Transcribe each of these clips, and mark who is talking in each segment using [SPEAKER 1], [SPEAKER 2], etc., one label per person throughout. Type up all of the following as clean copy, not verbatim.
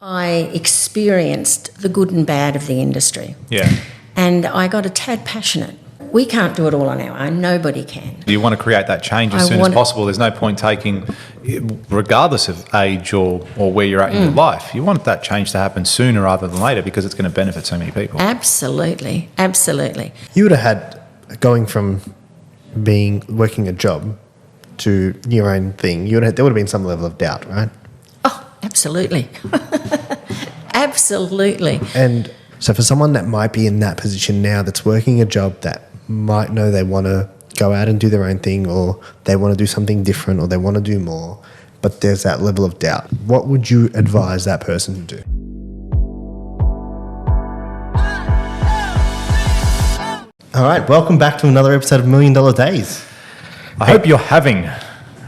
[SPEAKER 1] I experienced the good and bad of the industry.
[SPEAKER 2] Yeah.
[SPEAKER 1] And I got a tad passionate. We can't do it all on our own. Nobody can.
[SPEAKER 2] You want to create that change as soon as possible. There's no point taking, regardless of age or where you're at in your life, you want that change to happen sooner rather than later because it's going to benefit so many people.
[SPEAKER 1] Absolutely. Absolutely.
[SPEAKER 3] You would have had, going from working a job to your own thing, there would have been some level of doubt, right?
[SPEAKER 1] Oh, absolutely. Absolutely.
[SPEAKER 3] And so for someone that might be in that position now that's working a job that might know they want to go out and do their own thing, or they want to do something different, or they want to do more, but there's that level of doubt, what would you advise that person to do? All right, welcome back to another episode of $1 Million Days.
[SPEAKER 2] I hope you're having a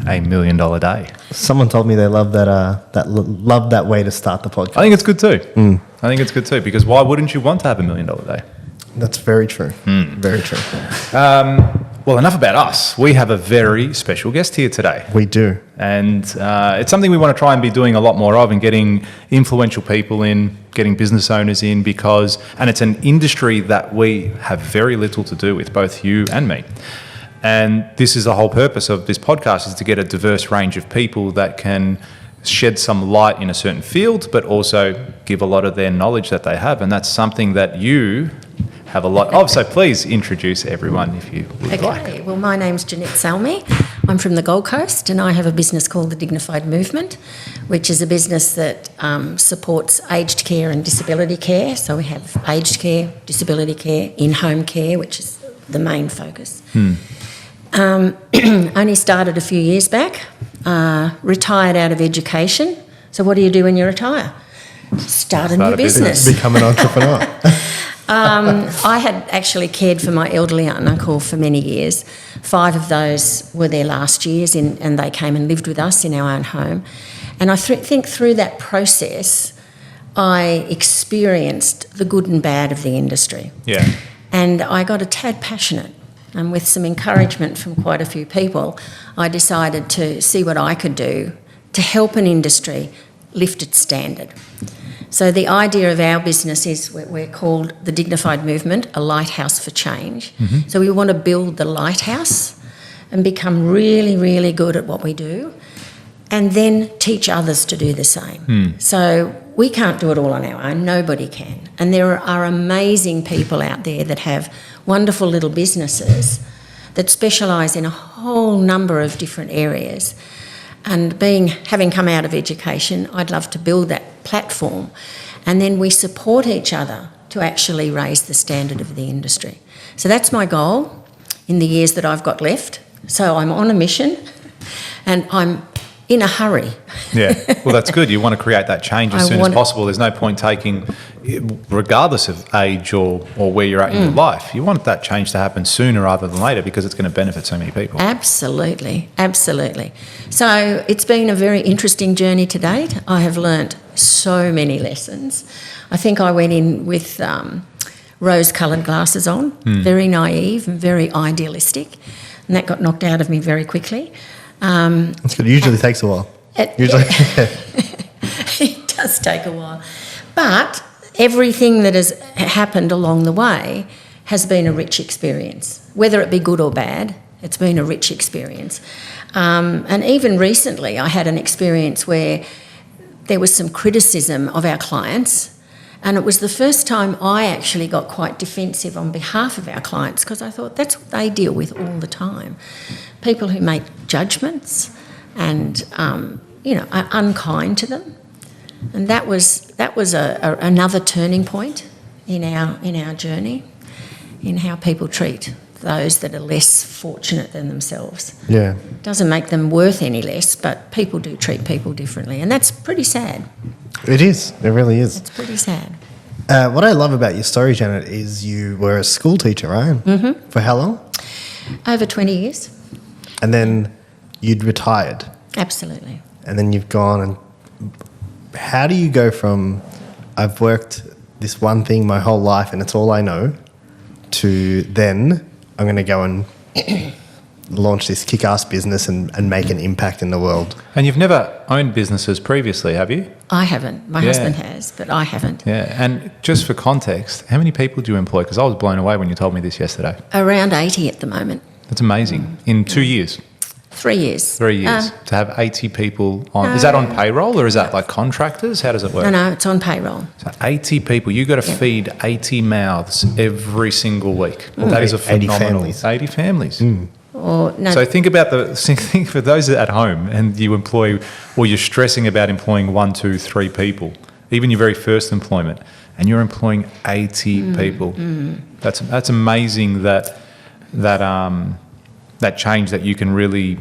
[SPEAKER 2] $1 million day.
[SPEAKER 3] Someone told me they love that way to start the podcast.
[SPEAKER 2] I think it's good too. I think it's good too, because why wouldn't you want to have $1 million day?
[SPEAKER 3] That's very true. Very true.
[SPEAKER 2] Well, enough about us. We have a very special guest here today.
[SPEAKER 3] We do.
[SPEAKER 2] And it's something we want to try and be doing a lot more of, and getting influential people in, getting business owners in, and it's an industry that we have very little to do with, both you and me. And this is the whole purpose of this podcast, is to get a diverse range of people that can shed some light in a certain field, but also give a lot of their knowledge that they have. And that's something that you have a lot of. So please introduce everyone if you would like.
[SPEAKER 1] Okay, well, my name's Janette Salmi. I'm from the Gold Coast, and I have a business called the Dignified Movement, which is a business that supports aged care and disability care. So we have aged care, disability care, in-home care, which is the main focus. Only started a few years back, retired out of education. So what do you do when you retire? Start a new business.
[SPEAKER 3] Become an entrepreneur.
[SPEAKER 1] I had actually cared for my elderly aunt and uncle for many years. 5 of those were their last years, and they came and lived with us in our own home. And I think through that process, I experienced the good and bad of the industry.
[SPEAKER 2] Yeah.
[SPEAKER 1] And I got a tad passionate. And with some encouragement from quite a few people, I decided to see what I could do to help an industry lift its standard. So the idea of our business is we're called the Dignified Movement, a lighthouse for change. So we want to build the lighthouse and become really, really good at what we do, and then teach others to do the same. So we can't do it all on our own. Nobody can. And there are amazing people out there that have wonderful little businesses that specialise in a whole number of different areas. And having come out of education, I'd love to build that platform, and then we support each other to actually raise the standard of the industry. So that's my goal in the years that I've got left. So I'm on a mission, and I'm in a hurry.
[SPEAKER 2] Yeah, well, that's good. You want to create that change as soon as possible. There's no point taking, regardless of age or where you're at in your life, you want that change to happen sooner rather than later because it's going to benefit so many people.
[SPEAKER 1] Absolutely, absolutely. So it's been a very interesting journey to date. I have learnt so many lessons. I think I went in with rose-coloured glasses on, very naive and very idealistic, and that got knocked out of me very quickly.
[SPEAKER 3] That's good. It usually takes a while.
[SPEAKER 1] It does take a while. But everything that has happened along the way has been a rich experience. Whether it be good or bad, it's been a rich experience. And even recently I had an experience where there was some criticism of our clients, and it was the first time I actually got quite defensive on behalf of our clients, because I thought that's what they deal with all the time. People who make judgments and, are unkind to them. And that was another turning point in our journey, in how people treat those that are less fortunate than themselves.
[SPEAKER 3] Yeah.
[SPEAKER 1] Doesn't make them worth any less, but people do treat people differently, and that's pretty sad.
[SPEAKER 3] It is. It really is.
[SPEAKER 1] It's pretty sad.
[SPEAKER 3] What I love about your story, Janet, is you were a school teacher, right? Mm-hmm. For how long?
[SPEAKER 1] Over 20 years.
[SPEAKER 3] And then you'd retired.
[SPEAKER 1] Absolutely.
[SPEAKER 3] And then you've gone and... How do you go from, I've worked this one thing my whole life and it's all I know, to then I'm going to go and launch this kick-ass business and make an impact in the world.
[SPEAKER 2] And you've never owned businesses previously, have you?
[SPEAKER 1] I haven't. My husband has, but I haven't.
[SPEAKER 2] Yeah. And just for context, how many people do you employ? Because I was blown away when you told me this yesterday.
[SPEAKER 1] Around 80 at the moment.
[SPEAKER 2] That's amazing. In 2 years?
[SPEAKER 1] 3 years.
[SPEAKER 2] 3 years. To have 80 people on... is that on payroll or is that like contractors? How does it work?
[SPEAKER 1] No, it's on payroll.
[SPEAKER 2] So 80 people. You've got to feed 80 mouths every single week. That is a
[SPEAKER 3] 80
[SPEAKER 2] phenomenal...
[SPEAKER 3] families.
[SPEAKER 2] 80 families.
[SPEAKER 1] Or no,
[SPEAKER 2] So think for those at home and you employ, or you're stressing about employing 1, 2, 3 people, even your very first employment, and you're employing 80 people. That's amazing that change that you can really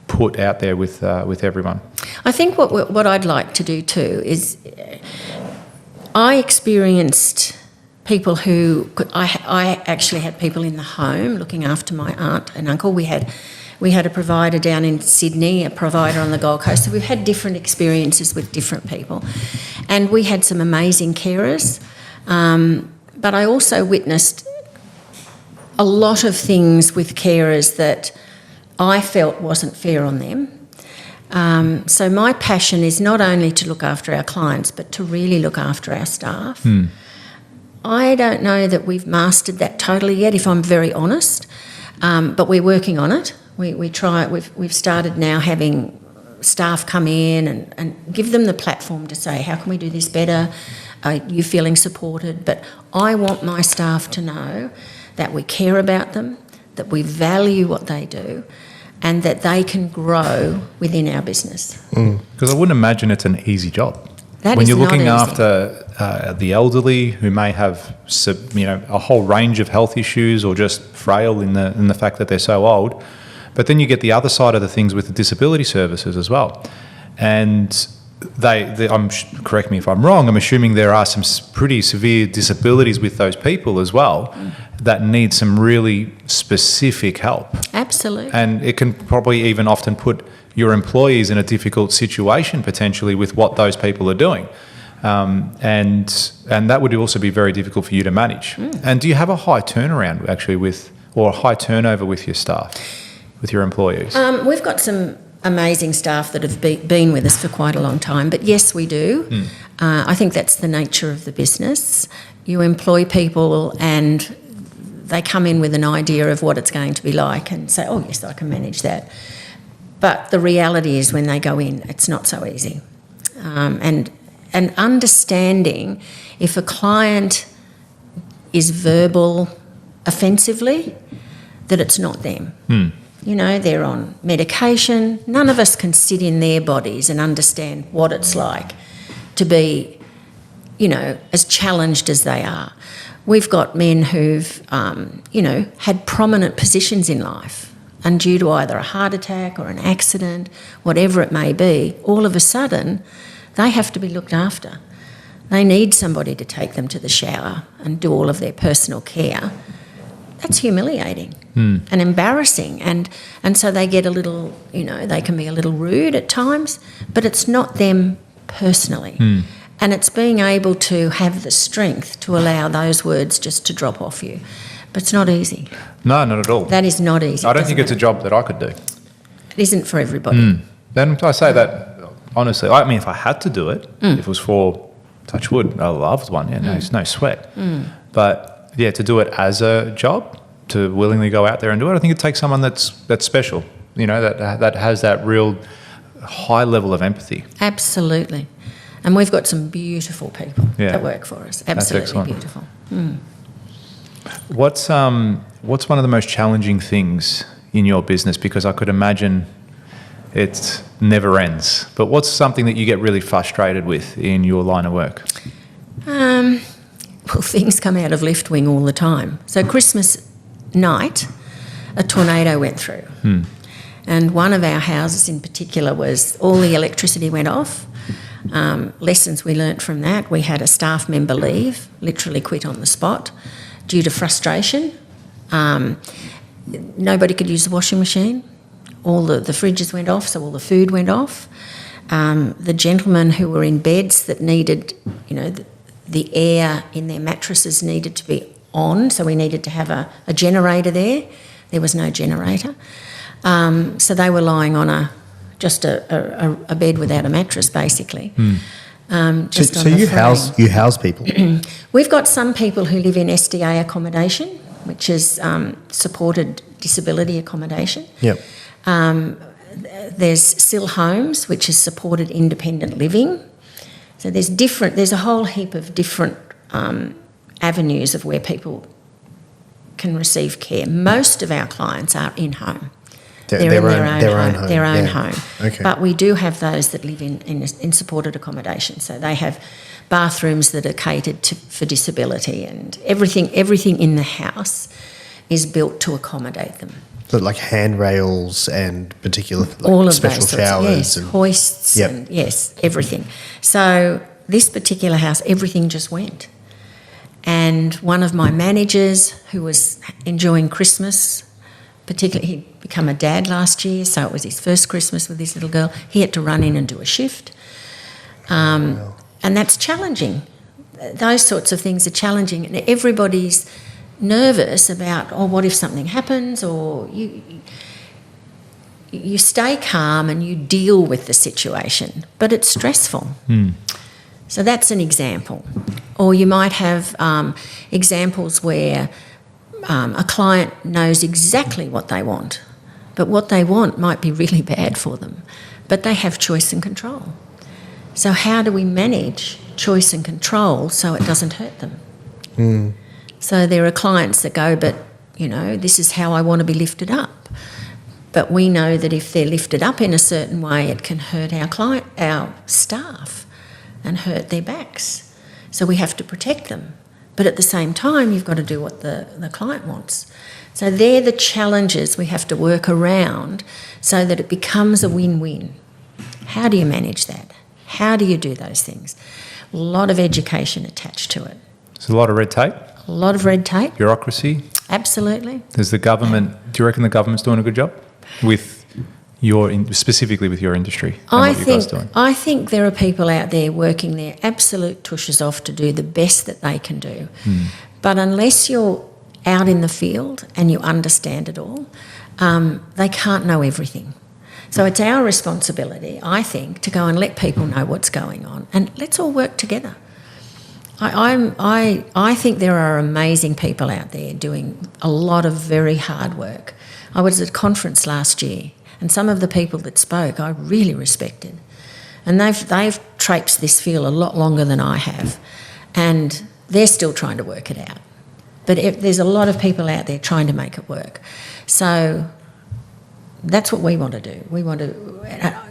[SPEAKER 2] put out there with everyone.
[SPEAKER 1] I think what I'd like to do too is I experienced people who I actually had people in the home looking after my aunt and uncle. We had a provider down in Sydney, a provider on the Gold Coast. So we've had different experiences with different people, and we had some amazing carers. But I also witnessed a lot of things with carers that I felt wasn't fair on them. So my passion is not only to look after our clients, but to really look after our staff. I don't know that we've mastered that totally yet, if I'm very honest, but we're working on it. We've started now having staff come in and give them the platform to say, how can we do this better? Are you feeling supported? But I want my staff to know that we care about them, that we value what they do, and that they can grow within our business.
[SPEAKER 2] Because I wouldn't imagine it's an easy job.
[SPEAKER 1] That
[SPEAKER 2] when
[SPEAKER 1] is
[SPEAKER 2] you're
[SPEAKER 1] not
[SPEAKER 2] looking
[SPEAKER 1] easy.
[SPEAKER 2] after the elderly who may have a whole range of health issues or just frail in the fact that they're so old, but then you get the other side of the things with the disability services as well, and correct me if I'm wrong, I'm assuming there are some pretty severe disabilities with those people as well that need some really specific help.
[SPEAKER 1] Absolutely.
[SPEAKER 2] And it can probably even often put your employees in a difficult situation potentially with what those people are doing. And that would also be very difficult for you to manage. And do you have a high turnaround actually or a high turnover with your staff, with your employees?
[SPEAKER 1] We've got some amazing staff that have been with us for quite a long time, but yes, we do. I think that's the nature of the business. You employ people and they come in with an idea of what it's going to be like and say, oh yes, I can manage that. But the reality is when they go in, it's not so easy. And understanding if a client is verbal offensively, that it's not them. You know, they're on medication. None of us can sit in their bodies and understand what it's like to be, as challenged as they are. We've got men who've, had prominent positions in life, and due to either a heart attack or an accident, whatever it may be, all of a sudden they have to be looked after. They need somebody to take them to the shower and do all of their personal care. That's humiliating and embarrassing. And so they get a little, they can be a little rude at times, but it's not them personally. And it's being able to have the strength to allow those words just to drop off you. But it's not easy.
[SPEAKER 2] No, not at all.
[SPEAKER 1] That is not easy.
[SPEAKER 2] I don't think it's a job that I could do.
[SPEAKER 1] It isn't for everybody.
[SPEAKER 2] Then I say that honestly. I mean, if I had to do it, if it was for, touch wood, a loved one, no sweat. But yeah, to do it as a job, to willingly go out there and do it, I think it takes someone that's special, that has that real high level of empathy.
[SPEAKER 1] Absolutely. And we've got some beautiful people that work for us. Absolutely
[SPEAKER 2] excellent.
[SPEAKER 1] Beautiful.
[SPEAKER 2] What's one of the most challenging things in your business? Because I could imagine it never ends. But what's something that you get really frustrated with in your line of work?
[SPEAKER 1] Well, things come out of left wing all the time. So Christmas night, a tornado went through. And one of our houses in particular was all the electricity went off. Lessons we learnt from that, we had a staff member leave, literally quit on the spot due to frustration. Nobody could use the washing machine. All the fridges went off, so all the food went off. The gentlemen who were in beds that needed, the air in their mattresses needed to be on, so we needed to have a generator there. There was no generator. So they were lying on just a bed without a mattress, basically. Just
[SPEAKER 3] So
[SPEAKER 1] on the
[SPEAKER 3] you
[SPEAKER 1] frame.
[SPEAKER 3] house people.
[SPEAKER 1] We've got some people who live in SDA accommodation, which is supported disability accommodation.
[SPEAKER 3] Yep.
[SPEAKER 1] There's SIL homes, which is supported independent living. So there's a whole heap of different avenues of where people can receive care. Most of our clients are in home. They're in their own home.
[SPEAKER 3] Okay.
[SPEAKER 1] But we do have those that live in supported accommodation. So they have bathrooms that are catered for disability, and everything in the house is built to accommodate them.
[SPEAKER 3] So like handrails and particular
[SPEAKER 1] All of
[SPEAKER 3] special
[SPEAKER 1] those
[SPEAKER 3] showers.
[SPEAKER 1] sorts, yes,
[SPEAKER 3] and
[SPEAKER 1] hoists,
[SPEAKER 3] Yep.
[SPEAKER 1] and yes, everything. So this particular house, everything just went. And one of my managers, who was enjoying Christmas, particularly he'd become a dad last year, so it was his first Christmas with his little girl, he had to run in and do a shift.
[SPEAKER 3] Wow.
[SPEAKER 1] And that's challenging. Those sorts of things are challenging, and everybody's nervous about, what if something happens, or you stay calm and you deal with the situation, but it's stressful. So that's an example. Or you might have examples where a client knows exactly what they want, but what they want might be really bad for them, but they have choice and control. So how do we manage choice and control so it doesn't hurt them? So there are clients that go, but, this is how I want to be lifted up. But we know that if they're lifted up in a certain way, it can hurt our staff and hurt their backs. So we have to protect them. But at the same time, you've got to do what the client wants. So they're the challenges we have to work around so that it becomes a win-win. How do you manage that? How do you do those things? A lot of education attached to it.
[SPEAKER 2] There's a lot of red tape,
[SPEAKER 1] A lot of red tape.
[SPEAKER 2] bureaucracy.
[SPEAKER 1] Absolutely.
[SPEAKER 2] Does the government? Do you reckon the government's doing a good job with specifically with your industry and what you guys are doing?
[SPEAKER 1] I think there are people out there working their absolute tushes off to do the best that they can do. But unless you're out in the field and you understand it all, they can't know everything. So it's our responsibility, I think, to go and let people know what's going on, and let's all work together. I think there are amazing people out there doing a lot of very hard work. I was at a conference last year, and some of the people that spoke I really respected. And they've traipsed this field a lot longer than I have, and they're still trying to work it out. But there's a lot of people out there trying to make it work. So that's what we want to do. We want to...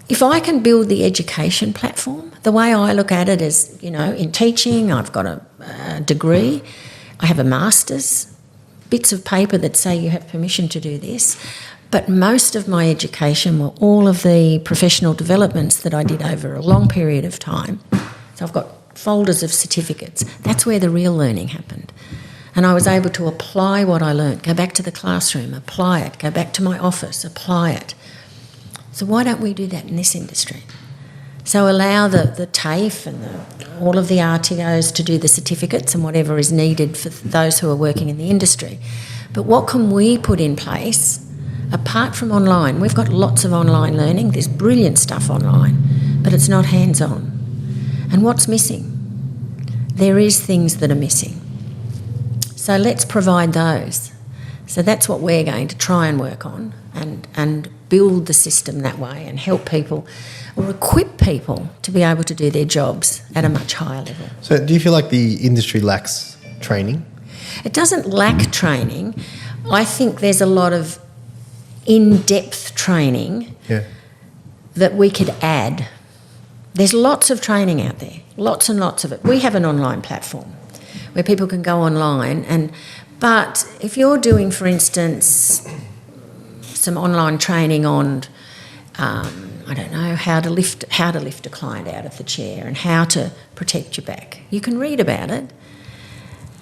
[SPEAKER 1] If I can build the education platform, the way I look at it is, in teaching, I've got a degree, I have a master's, bits of paper that say you have permission to do this, but most of my education were all of the professional developments that I did over a long period of time. So I've got folders of certificates. That's where the real learning happened. And I was able to apply what I learnt, go back to the classroom, apply it, go back to my office, apply it. So why don't we do that in this industry? So allow the TAFE and all of the RTOs to do the certificates and whatever is needed for those who are working in the industry. But what can we put in place apart from online? We've got lots of online learning. There's brilliant stuff online, but it's not hands-on. And what's missing? There is things that are missing. So let's provide those. So that's what we're going to try and work on and build the system that way and help people or equip people to be able to do their jobs at a much higher level.
[SPEAKER 3] So do you feel like the industry lacks training?
[SPEAKER 1] It doesn't lack training. I think there's a lot of in-depth training that we could add. There's lots of training out there, lots and lots of it. We have an online platform where people can go online, but if you're doing, for instance, some online training on, how to lift a client out of the chair and how to protect your back, you can read about it,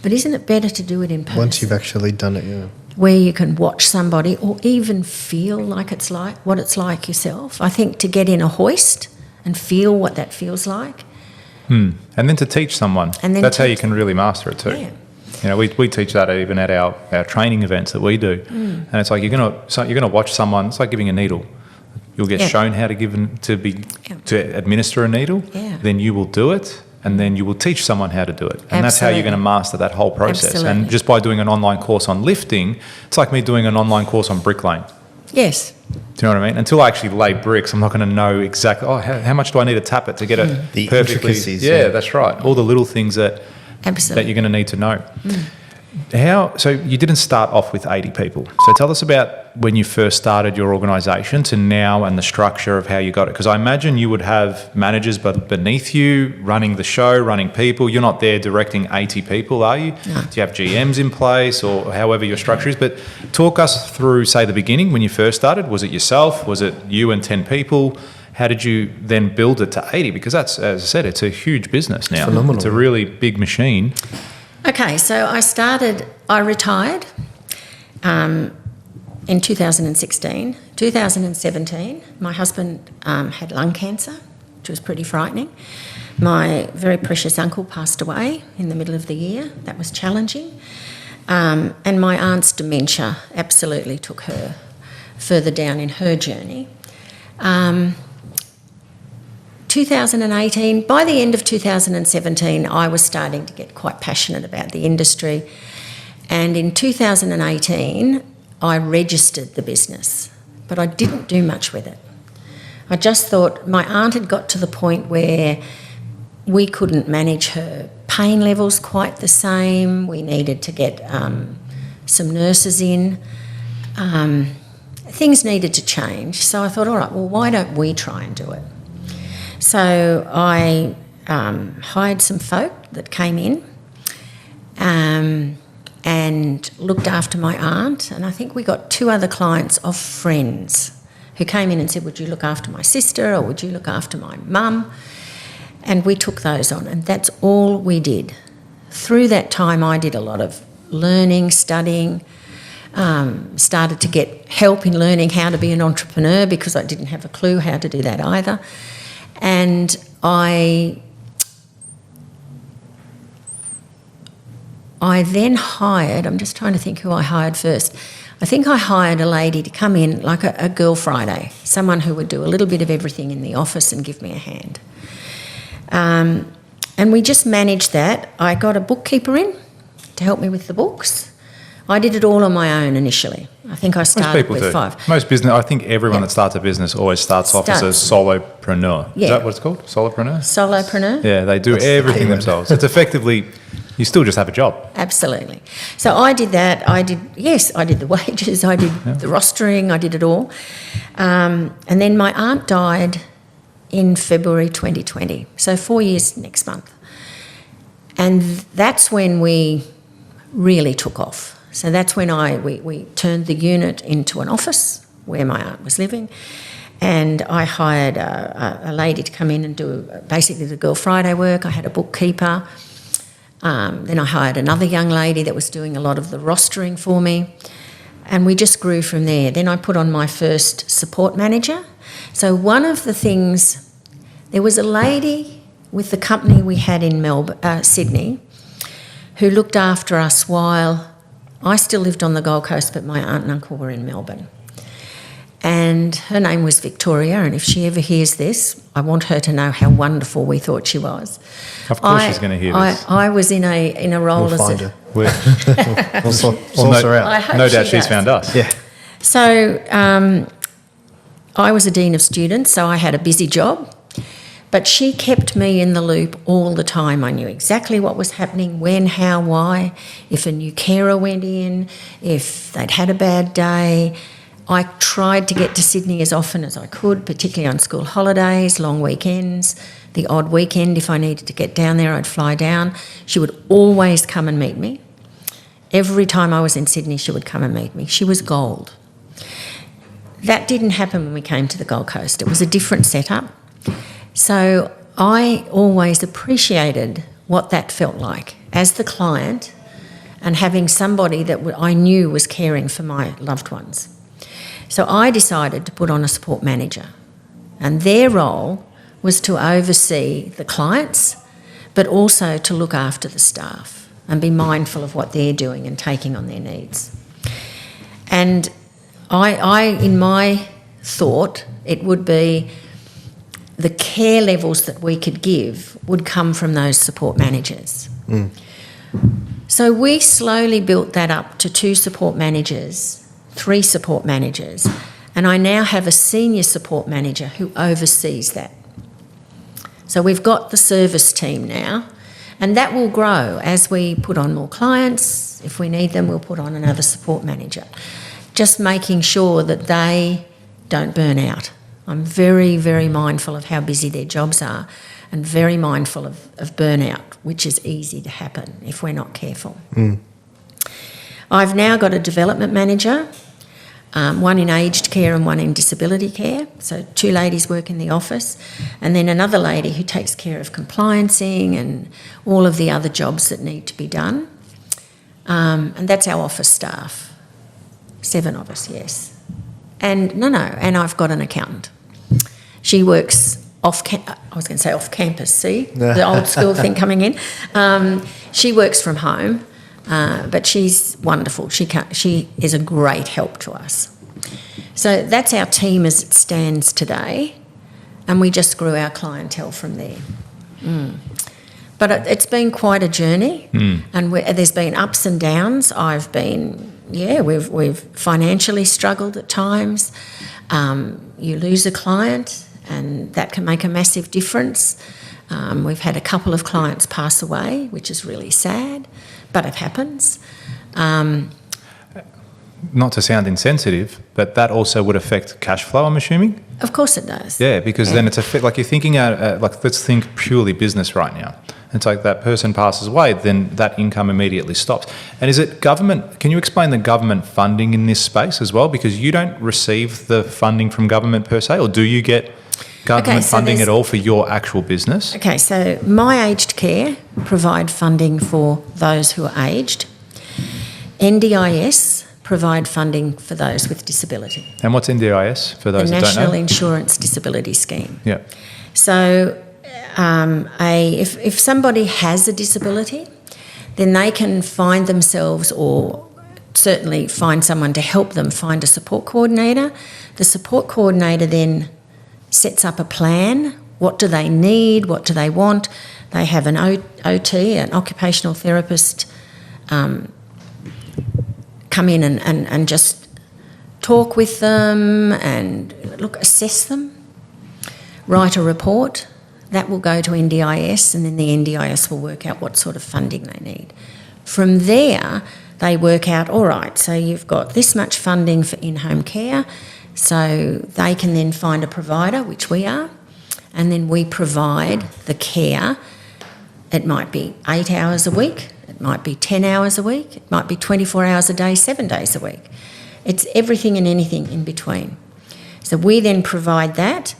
[SPEAKER 1] but isn't it better to do it in person?
[SPEAKER 3] Once you've actually done it, yeah.
[SPEAKER 1] Where you can watch somebody or even feel what it's like yourself. I think to get in a hoist and feel what that feels like.
[SPEAKER 2] And then to teach someone. That's how you can really master it too.
[SPEAKER 1] Yeah.
[SPEAKER 2] You know, we teach that even at our training events that we do, and it's like you're gonna watch someone. It's like giving a needle. You'll get shown how to administer a needle.
[SPEAKER 1] Yeah.
[SPEAKER 2] Then you will do it, and then you will teach someone how to do it, and that's how you're going to master that whole process.
[SPEAKER 1] Absolutely.
[SPEAKER 2] And just by doing an online course on lifting, it's like me doing an online course on bricklaying.
[SPEAKER 1] Yes.
[SPEAKER 2] Do you know what I mean? Until I actually lay bricks, I'm not going to know exactly. Oh, how much do I need to tap it to get it
[SPEAKER 3] The
[SPEAKER 2] perfectly?
[SPEAKER 3] intricacies,
[SPEAKER 2] Yeah,
[SPEAKER 3] yeah.
[SPEAKER 2] that's right. All the little things that
[SPEAKER 1] Absolutely.
[SPEAKER 2] you're going to need to know. So you didn't start off with 80 people. So tell us about when you first started your organisation to now and the structure of how you got it. Because I imagine you would have managers beneath you running the show, running people. You're not there directing 80 people, are you?
[SPEAKER 1] No.
[SPEAKER 2] Do you have GMs in place or however your structure is? But talk us through, say, the beginning when you first started. Was it yourself? Was it you and 10 people? How did you then build it to 80? Because that's, as I said, it's a huge business now.
[SPEAKER 3] phenomenal.
[SPEAKER 2] It's a really big machine.
[SPEAKER 1] Okay, so I retired in 2016. 2017, my husband had lung cancer, which was pretty frightening. My very precious uncle passed away in the middle of the year. That was challenging. And my aunt's dementia absolutely took her further down in her journey. 2018, by the end of 2017, I was starting to get quite passionate about the industry. And in 2018, I registered the business, but I didn't do much with it. I just thought my aunt had got to the point where we couldn't manage her pain levels quite the same. We needed to get some nurses in. Things needed to change. So I thought, all right, well, why don't we try and do it? So I hired some folk that came in and looked after my aunt, and I think we got 2 other clients of friends who came in and said, would you look after my sister or would you look after my mum? And we took those on, and that's all we did. Through that time I did a lot of learning, studying, started to get help in learning how to be an entrepreneur because I didn't have a clue how to do that either. And I then hired, I'm just trying to think who I hired first. I think I hired a lady to come in like a Girl Friday, someone who would do a little bit of everything in the office and give me a hand. And we just managed that. I got a bookkeeper in to help me with the books. I did it all on my own initially. I think I started with 5.
[SPEAKER 2] Most business, I think everyone that starts a business always starts off as a solopreneur.
[SPEAKER 1] Yeah.
[SPEAKER 2] Is that what it's called? Solopreneur?
[SPEAKER 1] Solopreneur?
[SPEAKER 2] Yeah, they do everything themselves. It's effectively, you still just have a job.
[SPEAKER 1] Absolutely. So I did that. I did the wages, I did the rostering, I did it all. And then my aunt died in February 2020, so 4 years next month. And that's when we really took off. So that's when we turned the unit into an office where my aunt was living, and I hired a lady to come in and do basically the Girl Friday work. I had a bookkeeper. Then I hired another young lady that was doing a lot of the rostering for me, and we just grew from there. Then I put on my first support manager. So one of the things, there was a lady with the company we had in Sydney who looked after us while I still lived on the Gold Coast, but my aunt and uncle were in Melbourne. And her name was Victoria, and if she ever hears this, I want her to know how wonderful we thought she was.
[SPEAKER 2] Of course she's going to hear this.
[SPEAKER 1] I was in a role as
[SPEAKER 3] find
[SPEAKER 1] a...
[SPEAKER 3] her.
[SPEAKER 2] We'll
[SPEAKER 3] Source her out.
[SPEAKER 1] I hope
[SPEAKER 2] no doubt
[SPEAKER 1] she
[SPEAKER 2] she's
[SPEAKER 1] does.
[SPEAKER 2] found us.
[SPEAKER 3] Yeah.
[SPEAKER 1] So I was a dean of students, so I had a busy job. But she kept me in the loop all the time. I knew exactly what was happening, when, how, why, if a new carer went in, if they'd had a bad day. I tried to get to Sydney as often as I could, particularly on school holidays, long weekends, the odd weekend. If I needed to get down there, I'd fly down. She would always come and meet me. Every time I was in Sydney, she would come and meet me. She was gold. That didn't happen when we came to the Gold Coast. It was a different setup. So I always appreciated what that felt like as the client and having somebody that I knew was caring for my loved ones. So I decided to put on a support manager, and their role was to oversee the clients but also to look after the staff. and be mindful of what they're doing and taking on their needs. And I in my thought, it would be the care levels that we could give would come from those support managers. So we slowly built that up to 2 support managers, 3 support managers, and I now have a senior support manager who oversees that. So we've got the service team now, and that will grow as we put on more clients. If we need them, we'll put on another support manager. Just making sure that they don't burn out. I'm very, very mindful of how busy their jobs are and very mindful of burnout, which is easy to happen if we're not careful. I've now got a development manager, one in aged care and one in disability care. So 2 ladies work in the office, and then another lady who takes care of compliancing and all of the other jobs that need to be done. And that's our office staff. 7 of us, yes. And and I've got an accountant. She works off campus, see? The old school thing coming in. She works from home, but she's wonderful. She is a great help to us. So that's our team as it stands today, and we just grew our clientele from there. But it's been quite a journey, and there's been ups and downs. We've financially struggled at times. You lose a client, and that can make a massive difference. We've had a couple of clients pass away, which is really sad, but it happens.
[SPEAKER 2] Not to sound insensitive, but that also would affect cash flow, I'm assuming?
[SPEAKER 1] Of course it does.
[SPEAKER 2] Yeah, because then it's like you're thinking out, let's think purely business right now. It's like that person passes away, then that income immediately stops. And is it government? Can you explain the government funding in this space as well? Because you don't receive the funding from government per se, or do you get government funding at all for your actual business?
[SPEAKER 1] Okay, so My Aged Care provide funding for those who are aged. NDIS provide funding for those with disability.
[SPEAKER 2] And what's NDIS for those that don't know?
[SPEAKER 1] The National Insurance Disability Scheme.
[SPEAKER 2] Yeah.
[SPEAKER 1] So if somebody has a disability, then they can find themselves, or certainly find someone to help them find a support coordinator. The support coordinator then sets up a plan. What do they need? What do they want? They have an OT, an occupational therapist, come in and just talk with them and assess them, write a report. That will go to NDIS, and then the NDIS will work out what sort of funding they need. From there, they work out, all right, so you've got this much funding for in-home care, so they can then find a provider, which we are, and then we provide the care. It might be 8 hours a week, it might be 10 hours a week, it might be 24 hours a day, 7 days a week. It's everything and anything in between. So we then provide that.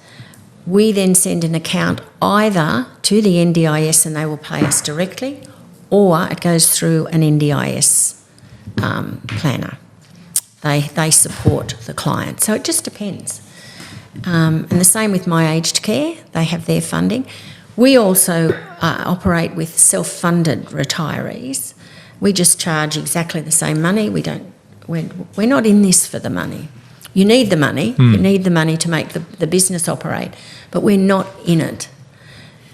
[SPEAKER 1] We then send an account either to the NDIS and they will pay us directly, or it goes through an NDIS planner. They support the client. So it just depends. And the same with My Aged Care. They have their funding. We also operate with self-funded retirees. We just charge exactly the same money. We're not in this for the money. You need the money. You need the money to make the business operate, but we're not in it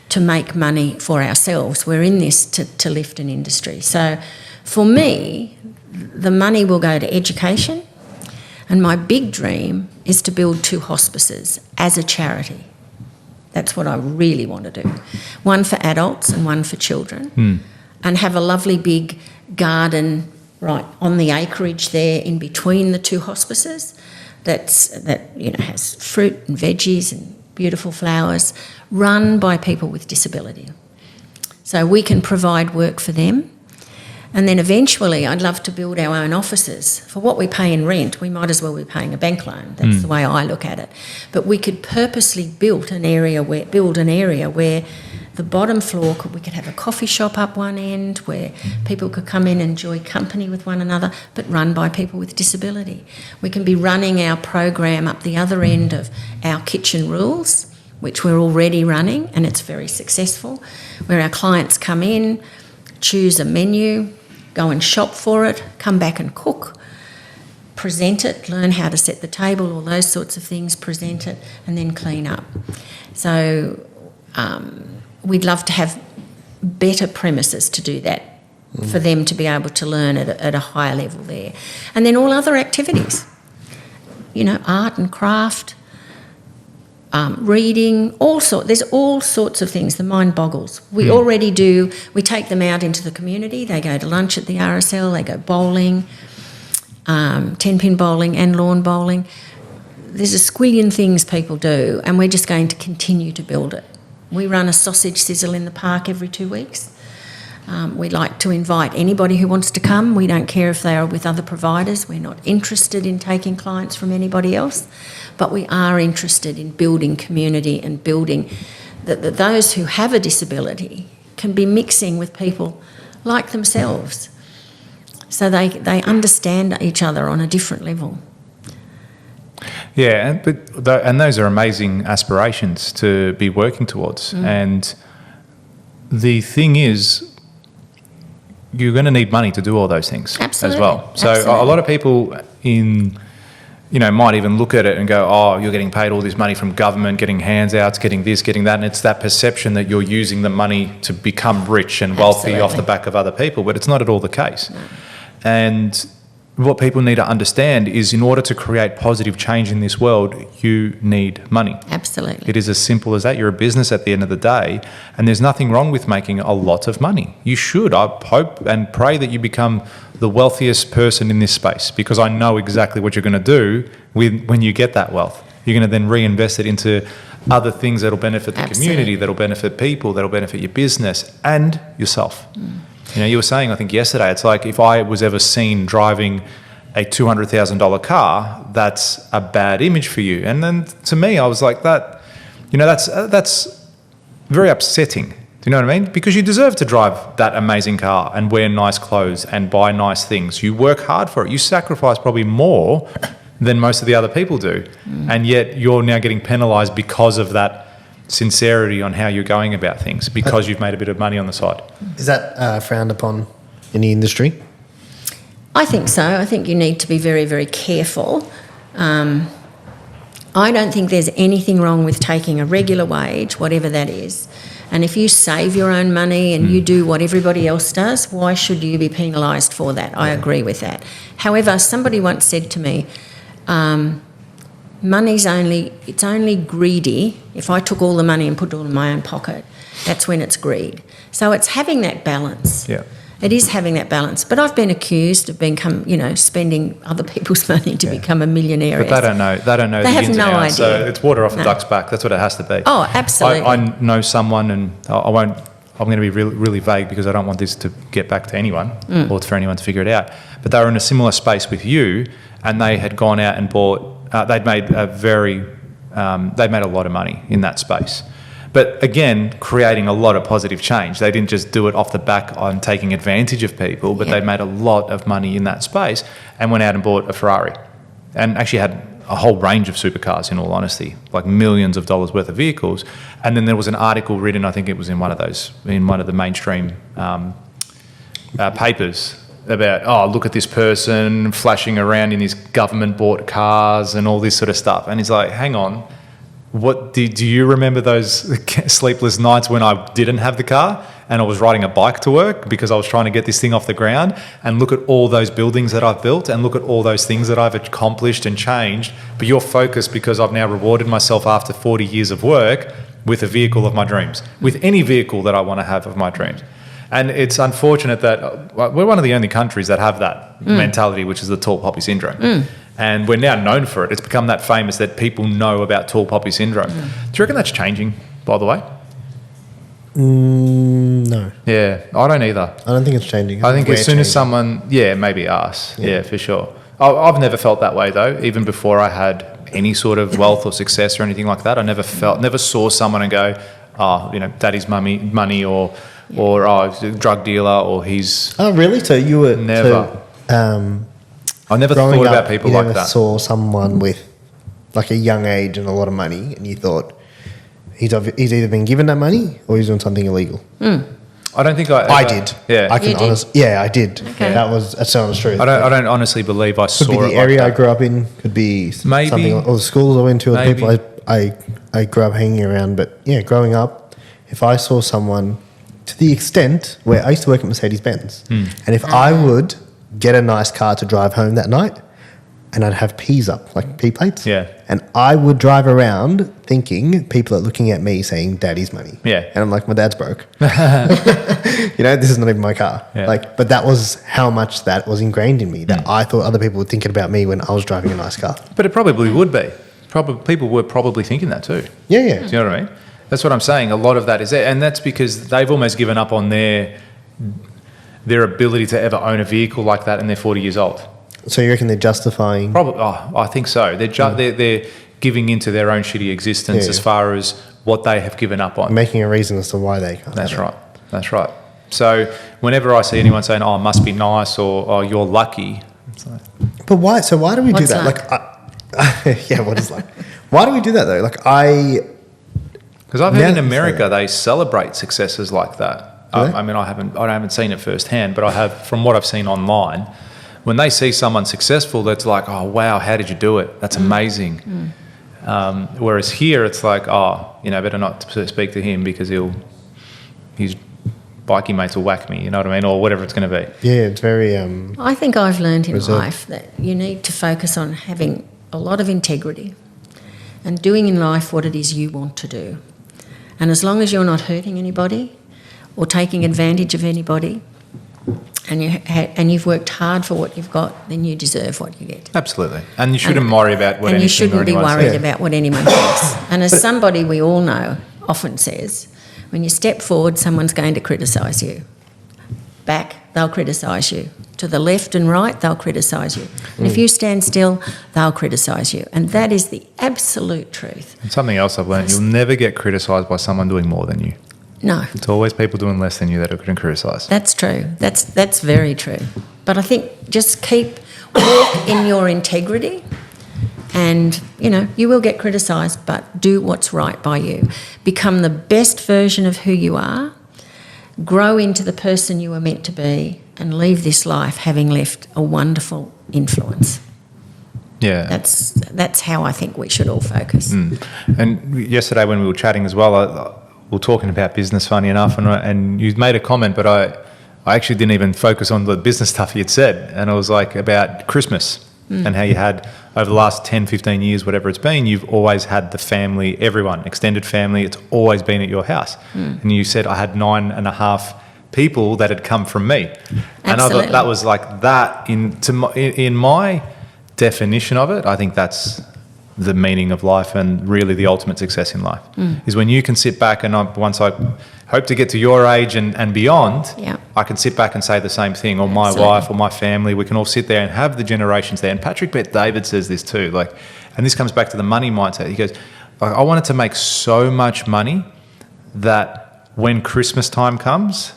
[SPEAKER 1] to make money for ourselves. We're in this to lift an industry. So for me, the money will go to education, and my big dream is to build 2 hospices as a charity. That's what I really want to do. One for adults and one for children, and have a lovely big garden right on the acreage there in between the 2 hospices that has fruit and veggies and beautiful flowers, run by people with disability. So we can provide work for them. And then eventually I'd love to build our own offices. For what we pay in rent, we might as well be paying a bank loan. That's the way I look at it. But we could purposely build an area where the bottom floor, we could have a coffee shop up one end where people could come in and enjoy company with one another, but run by people with disability. We can be running our program up the other end of our kitchen rules, which we're already running, and it's very successful, where our clients come in, choose a menu, go and shop for it, come back and cook, present it, learn how to set the table, all those sorts of things, present it, and then clean up. So we'd love to have better premises to do that, for them to be able to learn at a higher level there. And then all other activities, art and craft, reading, there's all sorts of things. The mind boggles. We take them out into the community. They go to lunch at the RSL, they go bowling, 10-pin bowling and lawn bowling. There's a squillion things people do, and we're just going to continue to build it. We run a sausage sizzle in the park every 2 weeks. We like to invite anybody who wants to come. We don't care if they are with other providers. We're not interested in taking clients from anybody else, but we are interested in building community and building that those who have a disability can be mixing with people like themselves, so they understand each other on a different level.
[SPEAKER 2] Yeah, and those are amazing aspirations to be working towards. And the thing is, you're going to need money to do all those things as well. So a lot of people might even look at it and go, oh, you're getting paid all this money from government, getting handouts, getting this, getting that. And it's that perception that you're using the money to become rich and wealthy off the back of other people. But it's not at all the case. No. And what people need to understand is, in order to create positive change in this world, you need money.
[SPEAKER 1] Absolutely.
[SPEAKER 2] It is as simple as that. You're a business at the end of the day, and there's nothing wrong with making a lot of money. You should. I hope and pray that you become the wealthiest person in this space, because I know exactly what you're going to do when you get that wealth. You're going to then reinvest it into other things that'll benefit the community, that'll benefit people, that'll benefit your business and yourself. You were saying, I think yesterday, it's like if I was ever seen driving a $200,000 car, that's a bad image for you. And then to me, I was like, that's very upsetting. Do you know what I mean? Because you deserve to drive that amazing car and wear nice clothes and buy nice things. You work hard for it. You sacrifice probably more than most of the other people do. And yet you're now getting penalised because of that sincerity on how you're going about things, because you've made a bit of money on the side.
[SPEAKER 3] Is that frowned upon in the industry?
[SPEAKER 1] I think so. I think you need to be very, very careful. I don't think there's anything wrong with taking a regular wage, whatever that is. And if you save your own money and you do what everybody else does, why should you be penalised for that? I agree with that. However, somebody once said to me, it's only greedy if I took all the money and put it all in my own pocket. That's when it's greed. So it's having that balance.
[SPEAKER 2] Yeah.
[SPEAKER 1] It is having that balance. But I've been accused of spending other people's money to become a millionaire.
[SPEAKER 2] But they don't know. They don't know.
[SPEAKER 1] They have no idea.
[SPEAKER 2] So it's water off a duck's back. That's what it has to be.
[SPEAKER 1] Oh, absolutely.
[SPEAKER 2] I know someone, and I won't. I'm going to be really, really vague because I don't want this to get back to anyone or for anyone to figure it out. But they were in a similar space with you, and they had gone out and bought. They'd made a lot of money in that space. But again, creating a lot of positive change. They didn't just do it off the back on taking advantage of people, but they made a lot of money in that space and went out and bought a Ferrari, and actually had a whole range of supercars, in all honesty, like millions of dollars worth of vehicles. And then there was an article written, I think it was in one of the mainstream papers, about, oh, look at this person flashing around in his government-bought cars and all this sort of stuff. And he's like, hang on, what do you remember those sleepless nights when I didn't have the car and I was riding a bike to work because I was trying to get this thing off the ground? And look at all those buildings that I've built and look at all those things that I've accomplished and changed. But you're focused because I've now rewarded myself after 40 years of work with a vehicle of my dreams, with any vehicle that I want to have of my dreams. And it's unfortunate that we're one of the only countries that have that mentality, which is the tall poppy syndrome. And we're now known for it. It's become that famous that people know about tall poppy syndrome. Do you reckon that's changing, by the way?
[SPEAKER 3] No.
[SPEAKER 2] Yeah, I don't either.
[SPEAKER 3] I don't think it's changing.
[SPEAKER 2] I think as soon as someone, maybe us. Yeah, for sure. I've never felt that way, though. Even before I had any sort of wealth or success or anything like that, I never saw someone and go, oh, daddy's money or he's a drug dealer or he's...
[SPEAKER 3] Oh, really? So you were...
[SPEAKER 2] Never. I never thought about people like that.
[SPEAKER 3] You never saw someone with like a young age and a lot of money and you thought he's either been given that money or he's doing something illegal?
[SPEAKER 2] I don't think
[SPEAKER 3] I did.
[SPEAKER 2] Yeah.
[SPEAKER 3] I can
[SPEAKER 1] You did?
[SPEAKER 3] honestly. Yeah, I did.
[SPEAKER 1] Okay.
[SPEAKER 3] That's the honest truth.
[SPEAKER 2] I don't honestly believe I
[SPEAKER 3] Could
[SPEAKER 2] saw
[SPEAKER 3] be the
[SPEAKER 2] it
[SPEAKER 3] area
[SPEAKER 2] like
[SPEAKER 3] I
[SPEAKER 2] that.
[SPEAKER 3] grew up in. Could be
[SPEAKER 2] Maybe.
[SPEAKER 3] something, or the schools I went to, or the
[SPEAKER 2] Maybe.
[SPEAKER 3] people I grew up hanging around. But yeah, growing up, if I saw someone to the extent where I used to work at Mercedes-Benz, and if I would get a nice car to drive home that night, and I'd have P's up, like P plates,
[SPEAKER 2] Yeah.
[SPEAKER 3] and I would drive around thinking people are looking at me saying, "Daddy's money,"
[SPEAKER 2] Yeah.
[SPEAKER 3] and I'm like, "My dad's broke." This is not even my car.
[SPEAKER 2] Yeah.
[SPEAKER 3] But that was how much that was ingrained in me, that I thought other people were thinking about me when I was driving a nice car.
[SPEAKER 2] But it probably would be. People were probably thinking that too.
[SPEAKER 3] Yeah, yeah.
[SPEAKER 2] Do you know what I mean? That's what I'm saying. A lot of that is there. And that's because they've almost given up on their ability to ever own a vehicle like that, and they're 40 years old.
[SPEAKER 3] So you reckon they're justifying?
[SPEAKER 2] Probably. I think so. They're giving into their own shitty existence
[SPEAKER 3] Yeah.
[SPEAKER 2] as far as what they have given up on.
[SPEAKER 3] Making a reason as to why they can't.
[SPEAKER 2] That's right. That's right. So whenever I see anyone saying, "Oh, it must be nice," or "Oh, you're lucky," it's like,
[SPEAKER 3] But why? So why do we
[SPEAKER 1] What's
[SPEAKER 3] do that?
[SPEAKER 1] that?
[SPEAKER 3] Yeah, what is like? Why do we do that though?
[SPEAKER 2] because I've heard
[SPEAKER 3] Now
[SPEAKER 2] in
[SPEAKER 3] that you say
[SPEAKER 2] America they celebrate successes like that.
[SPEAKER 3] Do they?
[SPEAKER 2] I mean, I haven't seen it firsthand, but I have from what I've seen online. When they see someone successful, that's like, "Oh wow, how did you do it? That's amazing." Whereas here, it's like, "Oh, better not speak to him because his bikie mates will whack me." You know what I mean, or whatever it's going to be.
[SPEAKER 3] Yeah, it's very.
[SPEAKER 1] I think I've learned in
[SPEAKER 3] Reserve.
[SPEAKER 1] life that you need to focus on having a lot of integrity and doing in life what it is you want to do. And as long as you're not hurting anybody or taking advantage of anybody, and you've worked hard for what you've got, then you deserve what you get.
[SPEAKER 2] Absolutely, and you shouldn't worry about what
[SPEAKER 1] And
[SPEAKER 2] anything
[SPEAKER 1] you shouldn't
[SPEAKER 2] or
[SPEAKER 1] be
[SPEAKER 2] anyone
[SPEAKER 1] worried
[SPEAKER 2] says.
[SPEAKER 1] about what anyone thinks. And as somebody we all know often says, when you step forward, someone's going to criticise you. Back, they'll criticise you. To the left and right, they'll criticise you. And if you stand still, they'll criticise you. And that is the absolute truth.
[SPEAKER 2] And something else I've learned: you'll never get criticised by someone doing more than you.
[SPEAKER 1] No,
[SPEAKER 2] It's always people doing less than you that are going to criticise.
[SPEAKER 1] that's true. That's very true. But I think just walk in your integrity, and you will get criticised, but do what's right by you. Become the best version of who you are. Grow into the person you were meant to be, and leave this life having left a wonderful influence.
[SPEAKER 2] Yeah.
[SPEAKER 1] That's how I think we should all focus.
[SPEAKER 2] And yesterday when we were chatting as well, we were talking about business, funny enough, and you made a comment, but I actually didn't even focus on the business stuff you'd said. And it was like about Christmas and how you had, over the last 10, 15 years, whatever it's been, you've always had the family, everyone, extended family, it's always been at your house. And you said, I had 9.5 people that had come from me. And I thought that was like that in my definition of it. I think that's the meaning of life and really the ultimate success in life is when you can sit back, and once I hope to get to your age and beyond,
[SPEAKER 1] Yeah.
[SPEAKER 2] I can sit back and say the same thing, or my
[SPEAKER 1] Absolutely.
[SPEAKER 2] wife or my family, we can all sit there and have the generations there. And Patrick Bet-David says this too, and this comes back to the money mindset. He goes, I wanted to make so much money that when Christmas time comes,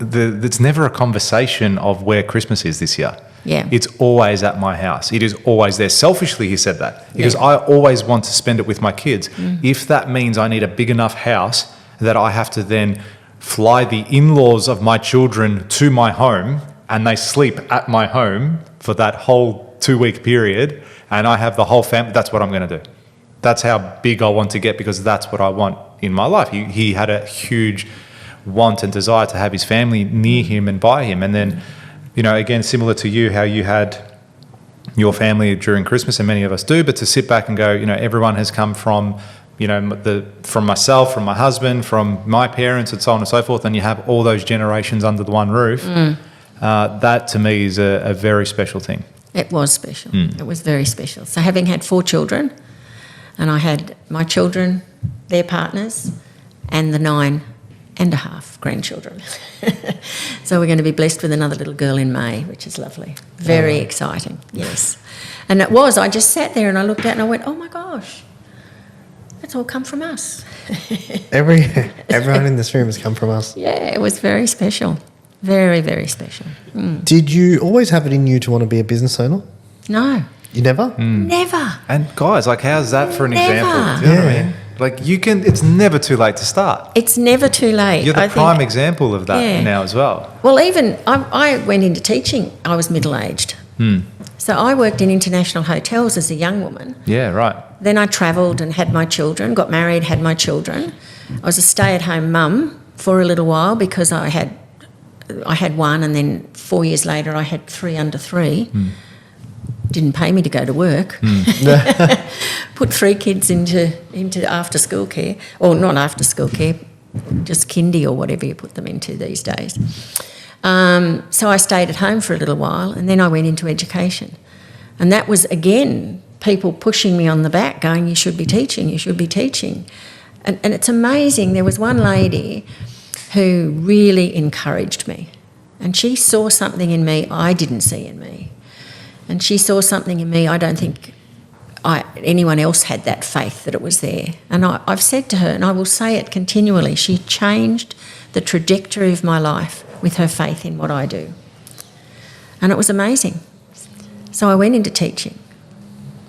[SPEAKER 2] it's never a conversation of where Christmas is this year.
[SPEAKER 1] Yeah.
[SPEAKER 2] It's always at my house. It is always there. Selfishly, he said that. He goes,
[SPEAKER 1] Yeah.
[SPEAKER 2] I always want to spend it with my kids. If that means I need a big enough house that I have to then fly the in-laws of my children to my home and they sleep at my home for that whole 2-week period and I have the whole family, that's what I'm going to do. That's how big I want to get, because that's what I want in my life. He had a huge want and desire to have his family near him and by him. And then, again, similar to you, how you had your family during Christmas, and many of us do, but to sit back and go, everyone has come from, from myself, from my husband, from my parents, and so on and so forth, and you have all those generations under the one roof. That to me is a very special thing.
[SPEAKER 1] It was special. It was very special. So having had 4 children, and I had my children, their partners, and the 9.5 grandchildren. So we're going to be blessed with another little girl in May, which is lovely. Very exciting, yes. And I just sat there and I looked at it and I went, oh my gosh, it's all come from us.
[SPEAKER 3] Everyone in this room has come from us.
[SPEAKER 1] Yeah, it was very special. Very, very special.
[SPEAKER 3] Did you always have it in you to want to be a business owner?
[SPEAKER 1] No,
[SPEAKER 3] You never?
[SPEAKER 1] never.
[SPEAKER 2] And guys, how's that for an
[SPEAKER 1] Never.
[SPEAKER 2] example? Do you know what I mean? Like it's never too late to start.
[SPEAKER 1] It's never too late.
[SPEAKER 2] You're the
[SPEAKER 1] I
[SPEAKER 2] prime
[SPEAKER 1] think.
[SPEAKER 2] example of that
[SPEAKER 1] Yeah.
[SPEAKER 2] now as well.
[SPEAKER 1] Well, even I went into teaching. I was middle-aged. So I worked in international hotels as a young woman.
[SPEAKER 2] Yeah, right.
[SPEAKER 1] Then I travelled and had my children, got married, had my children. I was a stay-at-home mum for a little while because I had one, and then 4 years later I had 3 under 3. Didn't pay me to go to work. Put 3 kids into after-school care, or not after-school care, just kindy or whatever you put them into these days. So I stayed at home for a little while, and then I went into education. And that was, again, people pushing me on the back, going, you should be teaching, you should be teaching. And it's amazing. There was one lady who really encouraged me, and she saw something in me I didn't see in me. And she saw something in me I don't think anyone else had that faith that it was there. And I've said to her, and I will say it continually, she changed the trajectory of my life with her faith in what I do. And it was amazing. So I went into teaching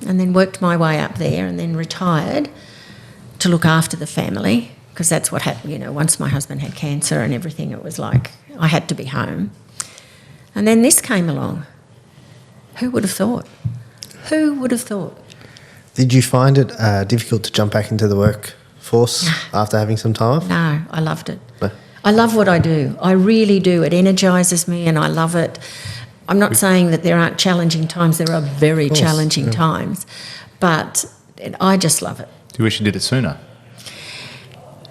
[SPEAKER 1] and then worked my way up there, and then retired to look after the family, because that's what happened. Once my husband had cancer and everything, it was like I had to be home. And then this came along. Who would have thought? Who would have thought?
[SPEAKER 3] Did you find it difficult to jump back into the workforce after having some time off?
[SPEAKER 1] No, I loved it.
[SPEAKER 3] No.
[SPEAKER 1] I love what I do. I really do. It energises me and I love it. I'm not saying that there aren't challenging times. There are very challenging times. But I just love it.
[SPEAKER 2] Do you wish you did it sooner?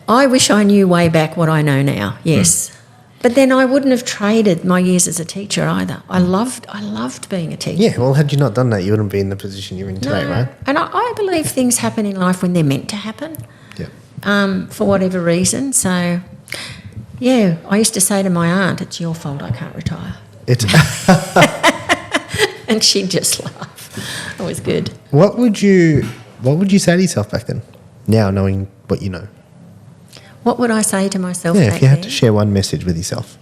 [SPEAKER 1] I wish I knew way back what I know now, yes. But then I wouldn't have traded my years as a teacher either. I loved being a teacher.
[SPEAKER 3] Yeah, well, had you not done that, you wouldn't be in the position you're in today, right?
[SPEAKER 1] And I believe things happen in life when they're meant to happen,
[SPEAKER 3] Yeah.
[SPEAKER 1] for whatever reason. So, yeah, I used to say to my aunt, it's your fault I can't retire.
[SPEAKER 3] It's
[SPEAKER 1] And she'd just laugh. It was good.
[SPEAKER 3] What would you say to yourself back then, now knowing what you know?
[SPEAKER 1] What would I say to myself
[SPEAKER 3] Yeah,
[SPEAKER 1] back
[SPEAKER 3] if you had
[SPEAKER 1] then?
[SPEAKER 3] to share one message with yourself,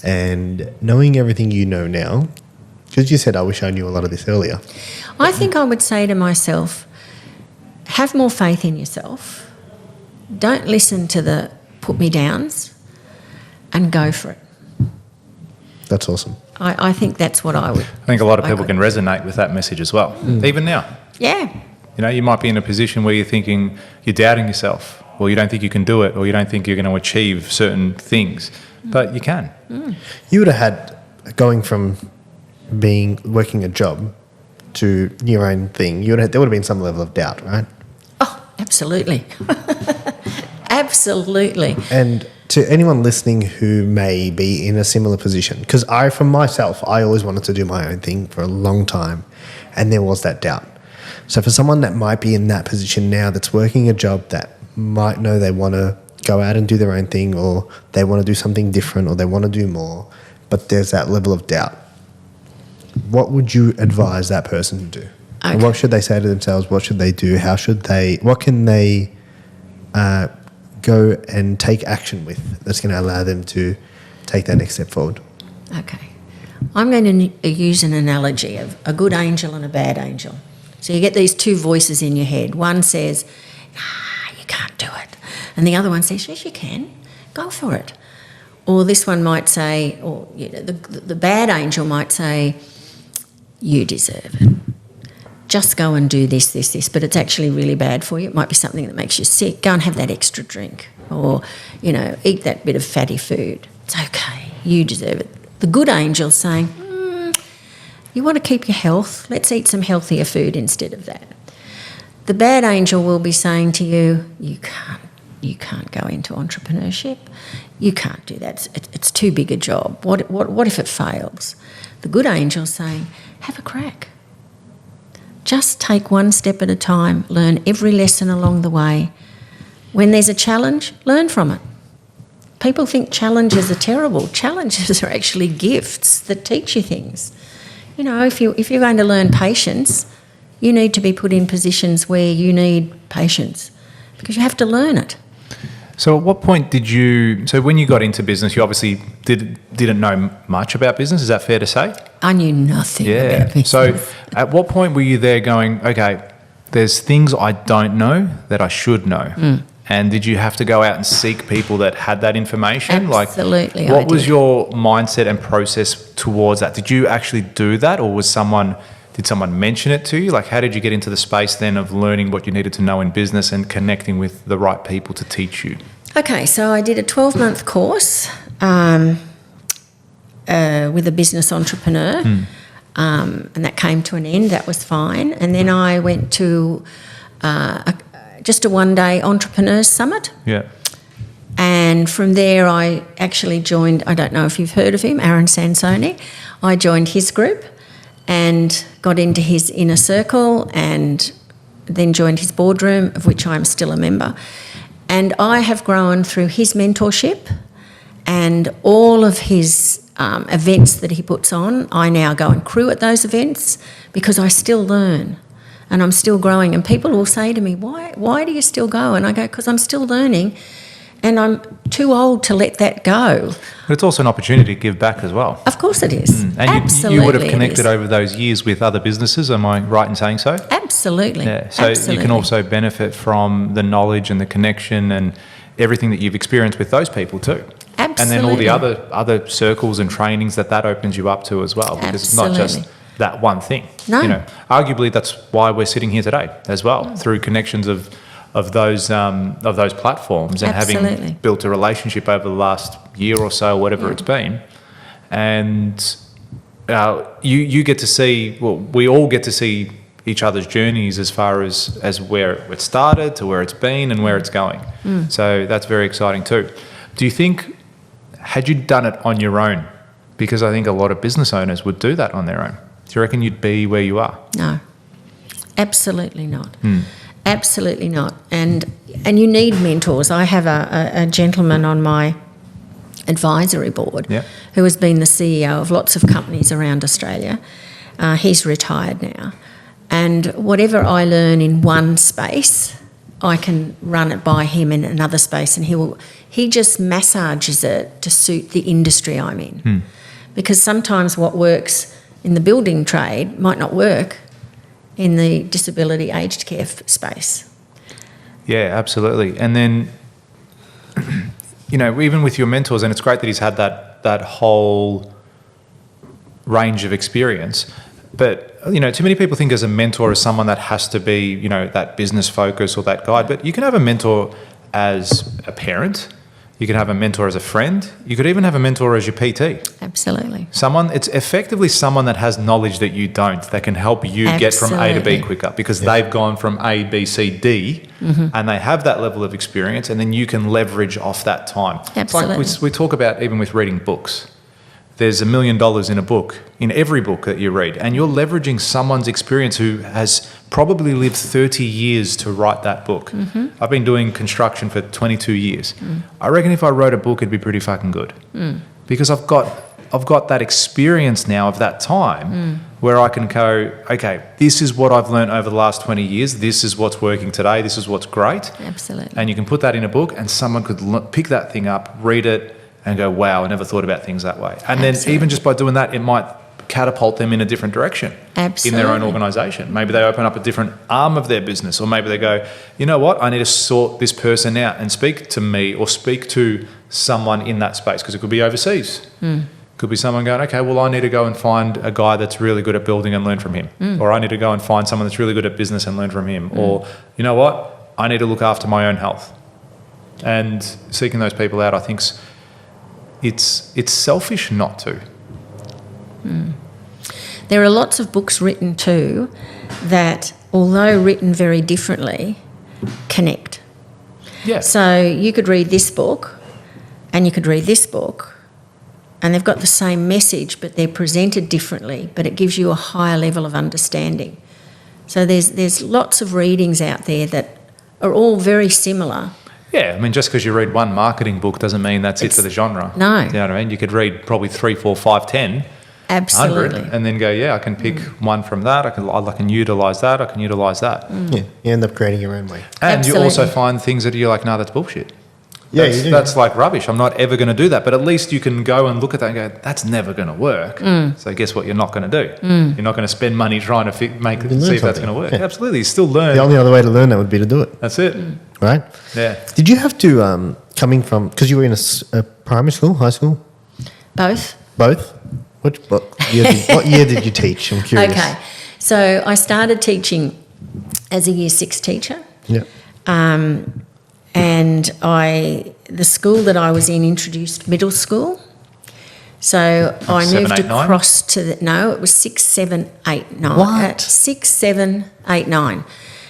[SPEAKER 3] and knowing everything you know now, because you said, I wish I knew a lot of this earlier.
[SPEAKER 1] I think I would say to myself, have more faith in yourself. Don't listen to the put-me-downs and go for it.
[SPEAKER 3] That's awesome.
[SPEAKER 1] I think that's what I would.
[SPEAKER 2] I think a lot of people can resonate with that message as well, even now.
[SPEAKER 1] Yeah.
[SPEAKER 2] You might be in a position where you're thinking, you're doubting yourself, or you don't think you can do it, or you don't think you're going to achieve certain things, but you can.
[SPEAKER 3] You would have had, going from working a job to your own thing, there would have been some level of doubt, right?
[SPEAKER 1] Oh, absolutely. Absolutely.
[SPEAKER 3] And to anyone listening who may be in a similar position, because for myself, I always wanted to do my own thing for a long time, and there was that doubt. So for someone that might be in that position now, that's working a job, that might know they want to go out and do their own thing, or they want to do something different, or they want to do more, but there's that level of doubt, what would you advise that person to do?
[SPEAKER 1] Okay.
[SPEAKER 3] And what should they say to themselves? What should they do? What can they go and take action with that's going to allow them to take that next step forward?
[SPEAKER 1] Okay. I'm going to use an analogy of a good angel and a bad angel. So you get these 2 voices in your head. One says, you can't do it. And the other one says, yes, you can. Go for it. Or this one might say, or the bad angel might say, you deserve it. Just go and do this, but it's actually really bad for you. It might be something that makes you sick. Go and have that extra drink, or, eat that bit of fatty food. It's okay. You deserve it. The good angel's saying, you want to keep your health? Let's eat some healthier food instead of that. The bad angel will be saying to you, you can't go into entrepreneurship. You can't do that. It's too big a job. What if it fails? The good angel's saying, have a crack. Just take one step at a time, learn every lesson along the way. When there's a challenge, learn from it. People think challenges are terrible. Challenges are actually gifts that teach you things. If you're going to learn patience, you need to be put in positions where you need patience, because you have to learn it.
[SPEAKER 2] So at what point when you got into business, you obviously didn't know much about business, is that fair to say?
[SPEAKER 1] I knew nothing about business.
[SPEAKER 2] So at what point were you there going, okay, there's things I don't know that I should know. And did you have to go out and seek people that had that information?
[SPEAKER 1] Absolutely,
[SPEAKER 2] What
[SPEAKER 1] I
[SPEAKER 2] was
[SPEAKER 1] did.
[SPEAKER 2] your mindset and process towards that? Did you actually do that, or did someone mention it to you? Like, how did you get into the space then of learning what you needed to know in business and connecting with the right people to teach you?
[SPEAKER 1] Okay, so I did a 12-month course with a business entrepreneur, and that came to an end. That was fine. And then I went to just a one-day entrepreneurs summit.
[SPEAKER 2] Yeah.
[SPEAKER 1] And from there, I actually joined, I don't know if you've heard of him, Aaron Sansoni. I joined his group and got into his inner circle, and then joined his boardroom, of which I'm still a member. And I have grown through his mentorship and all of his events that he puts on. I now go and crew at those events because I still learn and I'm still growing. And people will say to me, why do you still go? And I go, because I'm still learning and I'm too old to let that go.
[SPEAKER 2] But it's also an opportunity to give back as well.
[SPEAKER 1] Of course it is.
[SPEAKER 2] And
[SPEAKER 1] Absolutely
[SPEAKER 2] you would have
[SPEAKER 1] it
[SPEAKER 2] connected
[SPEAKER 1] is.
[SPEAKER 2] over those years with other businesses, am I right in saying so?
[SPEAKER 1] Absolutely.
[SPEAKER 2] Yeah, so
[SPEAKER 1] Absolutely.
[SPEAKER 2] you can also benefit from the knowledge and the connection and everything that you've experienced with those people too.
[SPEAKER 1] Absolutely.
[SPEAKER 2] And then all the other circles and trainings that opens you up to as well, because it's not just
[SPEAKER 1] Absolutely.
[SPEAKER 2] that one thing.
[SPEAKER 1] No.
[SPEAKER 2] You know, arguably that's why we're sitting here today as well, through connections of those platforms and
[SPEAKER 1] Absolutely.
[SPEAKER 2] having built a relationship over the last year or so, whatever it's been, and you get to see. Well, we all get to see each other's journeys as far as where it started to where it's been and where it's going. So that's very exciting too. Do you think, had you done it on your own, because I think a lot of business owners would do that on their own, do you reckon you'd be where you are?
[SPEAKER 1] No, absolutely not. Absolutely not. And you need mentors. I have a gentleman on my advisory board who has been the CEO of lots of companies around Australia. He's retired now. And whatever I learn in one space, I can run it by him in another space, and he just massages it to suit the industry I'm in. Because sometimes what works in the building trade might not work in the disability aged care space.
[SPEAKER 2] Yeah, absolutely. And then, you know, even with your mentors, and it's great that he's had that whole range of experience, but, you know, too many people think as a mentor as someone that has to be, you know, that business focus or that guide, but you can have a mentor as a parent, you can have a mentor as a friend, you could even have a mentor as your PT.
[SPEAKER 1] Absolutely.
[SPEAKER 2] It's effectively someone that has knowledge that you don't, that can help you get from A to B
[SPEAKER 1] Absolutely.
[SPEAKER 2] quicker, because they've gone from A, B, C, D, and they have that level of experience, and then you can leverage off that time.
[SPEAKER 1] Absolutely.
[SPEAKER 2] It's like we talk about even with reading books. There's $1 million in a book, in every book that you read, and you're leveraging someone's experience who has probably lived 30 years to write that book. I've been doing construction for 22 years. I reckon if I wrote a book, it'd be pretty fucking good, because I've got that experience now of that time where I can go, okay, this is what I've learned over the last 20 years. This is what's working today. This is what's great.
[SPEAKER 1] Absolutely.
[SPEAKER 2] And you can put that in a book, and someone could pick that thing up, read it, and go, wow, I never thought about things that way. And then
[SPEAKER 1] Absolutely.
[SPEAKER 2] even just by doing that, it might catapult them in a different direction in their own
[SPEAKER 1] Absolutely.
[SPEAKER 2] organisation. Maybe they open up a different arm of their business, or maybe they go, you know what, I need to sort this person out and speak to me or speak to someone in that space, because it could be overseas. Could be someone going, okay, well, I need to go and find a guy that's really good at building and learn from him. Or I need to go and find someone that's really good at business and learn from him. Or, you know what, I need to look after my own health. And seeking those people out, I think it's selfish not to.
[SPEAKER 1] There are lots of books written too that, although written very differently, connect.
[SPEAKER 2] Yeah.
[SPEAKER 1] So you could read this book and you could read this book, and they've got the same message, but they're presented differently, but it gives you a higher level of understanding. So there's lots of readings out there that are all very similar.
[SPEAKER 2] Yeah, I mean, just because you read one marketing book doesn't mean that's it for the genre.
[SPEAKER 1] No.
[SPEAKER 2] You know what I mean? You could read probably 3, 4, 5, 10,
[SPEAKER 1] Absolutely.
[SPEAKER 2] 100, and then go, yeah, I can pick one from that. I can utilise that. I can utilise that.
[SPEAKER 3] Yeah, you end up creating your own way.
[SPEAKER 2] And you also
[SPEAKER 1] Absolutely.
[SPEAKER 2] find things that you're like, no, that's bullshit.
[SPEAKER 3] Yeah, you do.
[SPEAKER 2] That's like rubbish. I'm not ever going to do that. But at least you can go and look at that and go, that's never going to work. So guess what you're not going to do? You're not going to spend money trying to see if that's going to work.
[SPEAKER 3] Yeah.
[SPEAKER 2] Absolutely. You still learn.
[SPEAKER 3] The only other way to learn that would be to do it,
[SPEAKER 2] That's it.
[SPEAKER 3] right?
[SPEAKER 2] Yeah.
[SPEAKER 3] Did you have to, coming from, because you were in a primary school, high school?
[SPEAKER 1] Both.
[SPEAKER 3] Both? What year did you teach? I'm curious.
[SPEAKER 1] Okay. So I started teaching as a Year 6 teacher.
[SPEAKER 3] Yeah.
[SPEAKER 1] And the school that I was in introduced middle school. So I
[SPEAKER 2] 7,
[SPEAKER 1] moved
[SPEAKER 2] 8, 9?
[SPEAKER 1] across to it was 6, 7, 8, 9.
[SPEAKER 3] What?
[SPEAKER 1] 6, 7, 8, 9.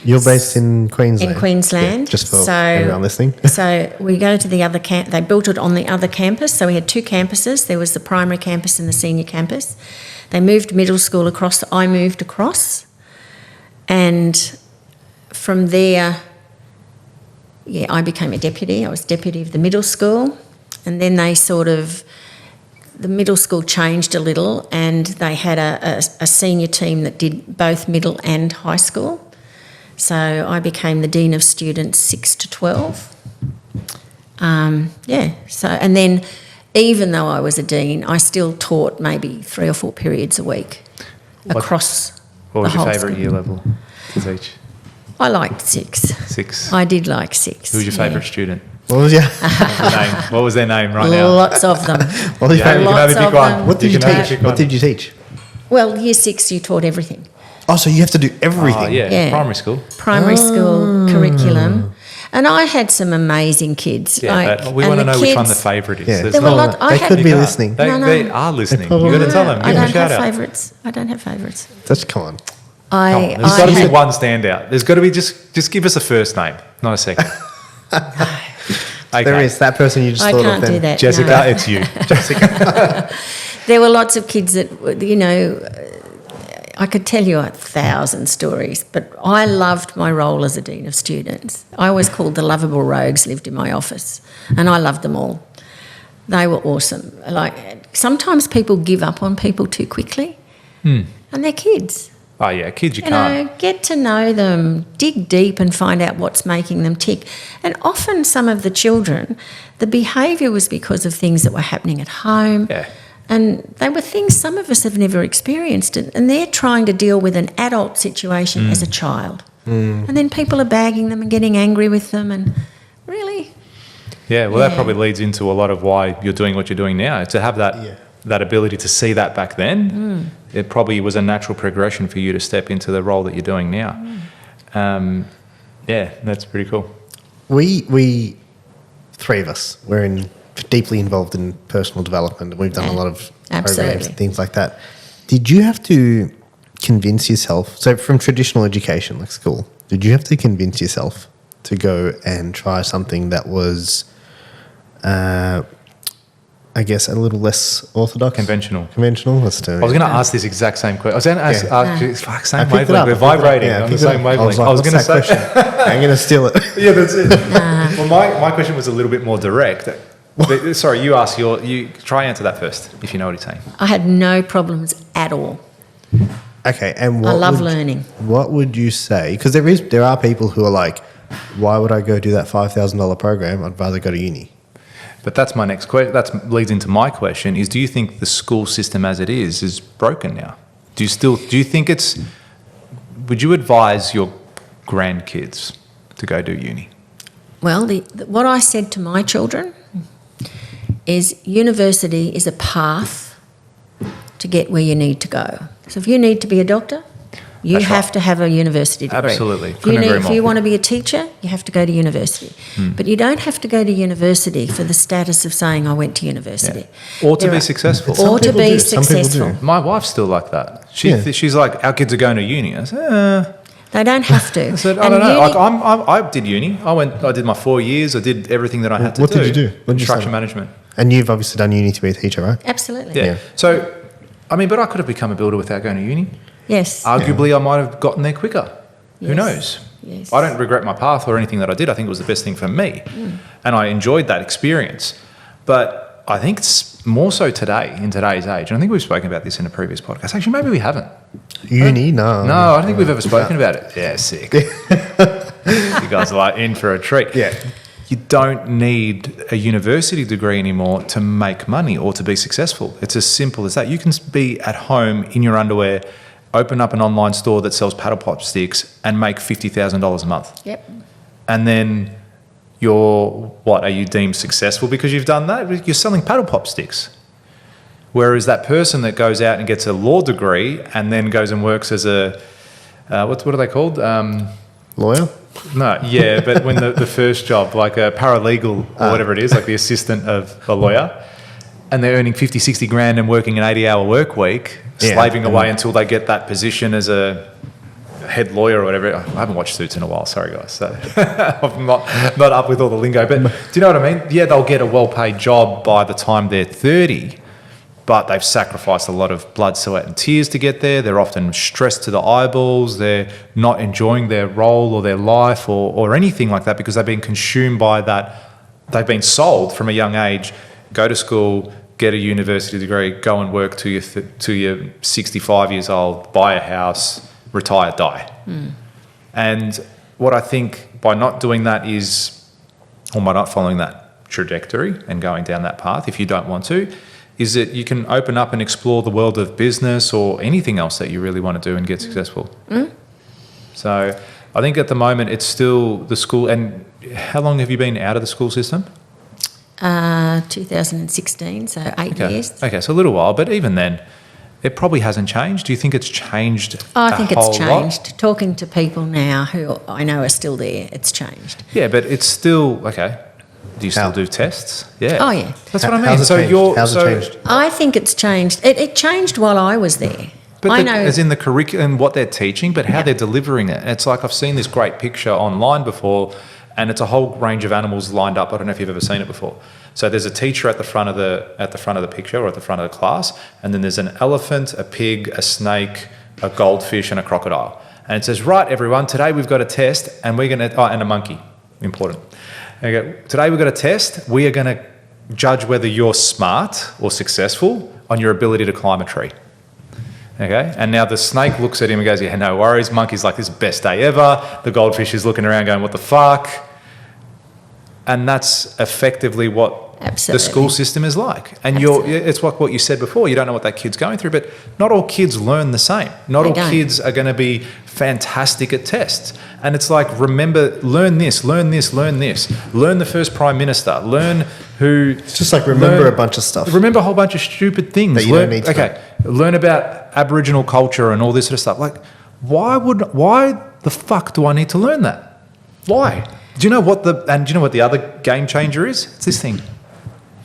[SPEAKER 3] You're based in Queensland?
[SPEAKER 1] In Queensland.
[SPEAKER 3] Yeah, just for everyone listening.
[SPEAKER 1] So we go to the other camp. They built it on the other campus. So we had 2 campuses. There was the primary campus and the senior campus. They moved middle school across. I moved across. And from there, I became a deputy. I was deputy of the middle school. And then the middle school changed a little and they had a senior team that did both middle and high school. So I became the Dean of Students 6 to 12. So, and then even though I was a dean, I still taught maybe 3 or 4 periods a week across
[SPEAKER 2] What was
[SPEAKER 1] the
[SPEAKER 2] your
[SPEAKER 1] whole
[SPEAKER 2] favourite
[SPEAKER 1] school.
[SPEAKER 2] year level to teach?
[SPEAKER 1] I liked 6.
[SPEAKER 2] 6.
[SPEAKER 1] I did like 6.
[SPEAKER 2] Who was your favourite student?
[SPEAKER 3] What was your,
[SPEAKER 2] What was their name right now?
[SPEAKER 1] Lots of them.
[SPEAKER 3] what was your
[SPEAKER 2] Yeah, you
[SPEAKER 3] favourite?
[SPEAKER 2] can only
[SPEAKER 1] Lots
[SPEAKER 2] pick
[SPEAKER 1] of
[SPEAKER 2] one.
[SPEAKER 1] them.
[SPEAKER 3] What did you
[SPEAKER 2] can only
[SPEAKER 3] teach?
[SPEAKER 2] pick
[SPEAKER 3] What
[SPEAKER 2] one.
[SPEAKER 3] did you teach?
[SPEAKER 1] Well, Year 6 you taught everything.
[SPEAKER 3] Oh, so you have to do everything.
[SPEAKER 2] Oh, yeah.
[SPEAKER 1] Yeah.
[SPEAKER 2] Primary school.
[SPEAKER 1] Primary school curriculum. And I had some amazing kids.
[SPEAKER 2] Yeah, but we want to know which one the favourite is.
[SPEAKER 3] Yeah.
[SPEAKER 2] There's
[SPEAKER 1] There were
[SPEAKER 2] not-
[SPEAKER 1] lots- I
[SPEAKER 3] They
[SPEAKER 1] had-
[SPEAKER 3] could be
[SPEAKER 2] You can't.
[SPEAKER 3] listening.
[SPEAKER 2] They,
[SPEAKER 1] No, no.
[SPEAKER 2] they are listening.
[SPEAKER 3] probably-
[SPEAKER 2] You've got to tell them.
[SPEAKER 1] I
[SPEAKER 2] Give them a
[SPEAKER 1] don't
[SPEAKER 2] shout
[SPEAKER 1] have
[SPEAKER 2] out.
[SPEAKER 1] favourites. I don't have favourites.
[SPEAKER 3] Just come on.
[SPEAKER 2] There's got to be one standout. There's got to be just give us a first name, not a second. Okay.
[SPEAKER 3] There is that person you just
[SPEAKER 1] I
[SPEAKER 3] thought of
[SPEAKER 1] can't
[SPEAKER 3] then.
[SPEAKER 1] do that.
[SPEAKER 2] Jessica,
[SPEAKER 1] no.
[SPEAKER 2] it's you. Jessica.
[SPEAKER 1] There were lots of kids that, I could tell you 1,000 stories, but I loved my role as a Dean of Students. I was called the lovable rogues lived in my office, and I loved them all. They were awesome. Sometimes people give up on people too quickly, and they're kids.
[SPEAKER 2] Oh, yeah, kids you
[SPEAKER 1] You
[SPEAKER 2] can't.
[SPEAKER 1] know, get to know them, dig deep and find out what's making them tick. And often some of the children, the behaviour was because of things that were happening at home.
[SPEAKER 2] Yeah.
[SPEAKER 1] And they were things some of us have never experienced. And they're trying to deal with an adult situation as a child. And then people are bagging them and getting angry with them and really...
[SPEAKER 2] Yeah, well, that probably leads into a lot of why you're doing what you're doing now. To have that ability to see that back then, it probably was a natural progression for you to step into the role that you're doing now. Yeah, that's pretty cool.
[SPEAKER 3] We 3 of us, we're deeply involved in personal development. We've done a lot of programs
[SPEAKER 1] Absolutely.
[SPEAKER 3] and things like that. Did you have to convince yourself, so from traditional education like school, did you have to convince yourself to go and try something that was, I guess, a little less orthodox?
[SPEAKER 2] Conventional.
[SPEAKER 3] Conventional, that's the term.
[SPEAKER 2] I was going to ask this exact same question. I was going to ask,
[SPEAKER 3] I
[SPEAKER 2] same
[SPEAKER 3] picked it
[SPEAKER 2] wavelength.
[SPEAKER 3] up.
[SPEAKER 2] We're vibrating on the same wavelength. I was going to say,
[SPEAKER 3] I'm going to steal it.
[SPEAKER 2] yeah, that's it. Well, my question was a little bit more direct. But, sorry, you try answer that first, if you know what he's saying.
[SPEAKER 1] I had no problems at all.
[SPEAKER 3] Okay, and what
[SPEAKER 1] I love
[SPEAKER 3] would-
[SPEAKER 1] learning.
[SPEAKER 3] What would you say? Because there are people who are like, why would I go do that $5,000 program? I'd rather go to uni.
[SPEAKER 2] But that's my next question. That leads into my question: is do you think the school system as it is broken now? Do you think it's? Would you advise your grandkids to go do uni?
[SPEAKER 1] Well, what I said to my children is university is a path to get where you need to go. So if you need to be a doctor, you
[SPEAKER 2] That's
[SPEAKER 1] have
[SPEAKER 2] right.
[SPEAKER 1] to have a university degree.
[SPEAKER 2] Absolutely.
[SPEAKER 1] If
[SPEAKER 2] Couldn't agree
[SPEAKER 1] if
[SPEAKER 2] more.
[SPEAKER 1] you want to be a teacher, you have to go to university. But you don't have to go to university for the status of saying I went to university.
[SPEAKER 2] Or to
[SPEAKER 1] There
[SPEAKER 2] be
[SPEAKER 1] are-
[SPEAKER 2] successful.
[SPEAKER 3] Some
[SPEAKER 1] Or to
[SPEAKER 3] people
[SPEAKER 1] be
[SPEAKER 3] do. Some people do.
[SPEAKER 1] successful.
[SPEAKER 2] My wife's still like that.
[SPEAKER 3] Yeah.
[SPEAKER 2] She's like, our kids are going to uni. I said,
[SPEAKER 1] They don't have to.
[SPEAKER 2] I said, I
[SPEAKER 1] And
[SPEAKER 2] don't know.
[SPEAKER 1] uni-
[SPEAKER 2] I did uni. I did my 4 years. I did everything that I had to
[SPEAKER 3] What
[SPEAKER 2] do.
[SPEAKER 3] did you do? What did you
[SPEAKER 2] Construction
[SPEAKER 3] study?
[SPEAKER 2] management.
[SPEAKER 3] And you've obviously done uni to be a teacher, right?
[SPEAKER 1] Absolutely.
[SPEAKER 2] Yeah.
[SPEAKER 3] Yeah.
[SPEAKER 2] So, I mean, but I could have become a builder without going to uni.
[SPEAKER 1] Yes.
[SPEAKER 2] Arguably, I might have gotten there quicker. Who
[SPEAKER 1] Yes.
[SPEAKER 2] knows?
[SPEAKER 1] Yes.
[SPEAKER 2] I don't regret my path or anything that I did. I think it was the best thing for me. And I enjoyed that experience. But I think it's more so today, in today's age. And I think we've spoken about this in a previous podcast. Actually, maybe we haven't.
[SPEAKER 3] Uni? No.
[SPEAKER 2] No, I don't think we've ever spoken about it. Yeah, sick. You guys are like in for a treat.
[SPEAKER 3] Yeah.
[SPEAKER 2] you don't need a university degree anymore to make money or to be successful. It's as simple as that. You can be at home in your underwear, open up an online store that sells paddle pop sticks and make $50,000 a month.
[SPEAKER 1] Yep.
[SPEAKER 2] And then are you deemed successful because you've done that? You're selling paddle pop sticks. Whereas that person that goes out and gets a law degree and then goes and works as a, what are they called?
[SPEAKER 3] Lawyer?
[SPEAKER 2] No, yeah, but when the first job, like a paralegal or whatever it is, like the assistant of a lawyer, and they're earning 50, 60 grand and working an 80-hour work week, slaving away until they get that position as a head lawyer or whatever. I haven't watched Suits in a while, sorry guys. So I'm not up with all the lingo. But do you know what I mean? Yeah, they'll get a well-paid job by the time they're 30, but they've sacrificed a lot of blood, sweat and tears to get there. They're often stressed to the eyeballs. They're not enjoying their role or their life or anything like that because they've been consumed by that. They've been sold from a young age, go to school, get a university degree, go and work till you're 65 years old, buy a house, retire, die. And what I think by not doing that is, or by not following that trajectory and going down that path, if you don't want to, is that you can open up and explore the world of business or anything else that you really want to do and get successful. So I think at the moment it's still the school. And how long have you been out of the school system?
[SPEAKER 1] 2016, so 8 years.
[SPEAKER 2] Okay, so a little while, but even then, it probably hasn't changed. Do you think it's changed?
[SPEAKER 1] I think it's changed.
[SPEAKER 2] Lot?
[SPEAKER 1] Talking to people now who I know are still there, it's changed.
[SPEAKER 2] Yeah, but it's still, okay. Do you still do tests? Yeah.
[SPEAKER 1] Oh, yeah.
[SPEAKER 2] That's what I mean.
[SPEAKER 3] How's it changed?
[SPEAKER 1] I think it's changed. It changed while I was there.
[SPEAKER 2] But
[SPEAKER 1] I know.
[SPEAKER 2] as in the curriculum, what they're teaching, but how they're delivering it. It's like I've seen this great picture online before, and it's a whole range of animals lined up. I don't know if you've ever seen it before. So there's a teacher at the front of the picture or at the front of the class, and then there's an elephant, a pig, a snake, a goldfish, and a crocodile. And it says, right, everyone, today we've got a test, and we're going to, and a monkey, important. Okay, today we've got a test. We are going to judge whether you're smart or successful on your ability to climb a tree. Okay, and now the snake looks at him and goes, yeah, no worries. Monkey's like, this is the best day ever. The goldfish is looking around going, what the fuck? And that's effectively what the school system is like. And it's like what you said before. You don't know what that kid's going through, but not all kids learn the same. Not all kids are going to be fantastic at tests. And it's like, remember, learn this, learn this, learn this. Learn the first Prime Minister. Learn who...
[SPEAKER 3] It's just like remember a bunch of stuff.
[SPEAKER 2] Remember a whole bunch of stupid things.
[SPEAKER 3] That you don't need to know.
[SPEAKER 2] Learn about Aboriginal culture and all this sort of stuff. Like, why the fuck do I need to learn that? Why? Do you know what the other game changer is? It's this thing.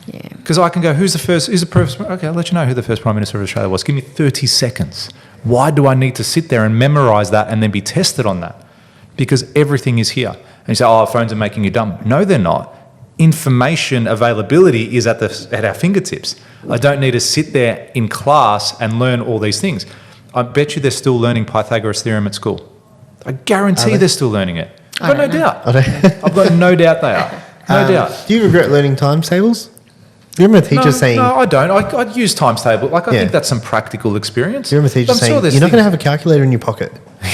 [SPEAKER 1] Yeah.
[SPEAKER 2] Because I can go, okay, I'll let you know who the first Prime Minister of Australia was. Give me 30 seconds. Why do I need to sit there and memorise that and then be tested on that? Because everything is here. And you say, oh, phones are making you dumb. No, they're not. Information availability is at our fingertips. I don't need to sit there in class and learn all these things. I bet you they're still learning Pythagoras' theorem at school. I guarantee they're still learning it. I've got no doubt. I've got no doubt they are. No doubt.
[SPEAKER 3] Do you regret learning times tables? Do you remember a teacher saying...
[SPEAKER 2] No, I don't. I'd use times table. I think that's some practical experience.
[SPEAKER 3] Do you remember a teacher saying, you're not going to have a calculator in your pocket?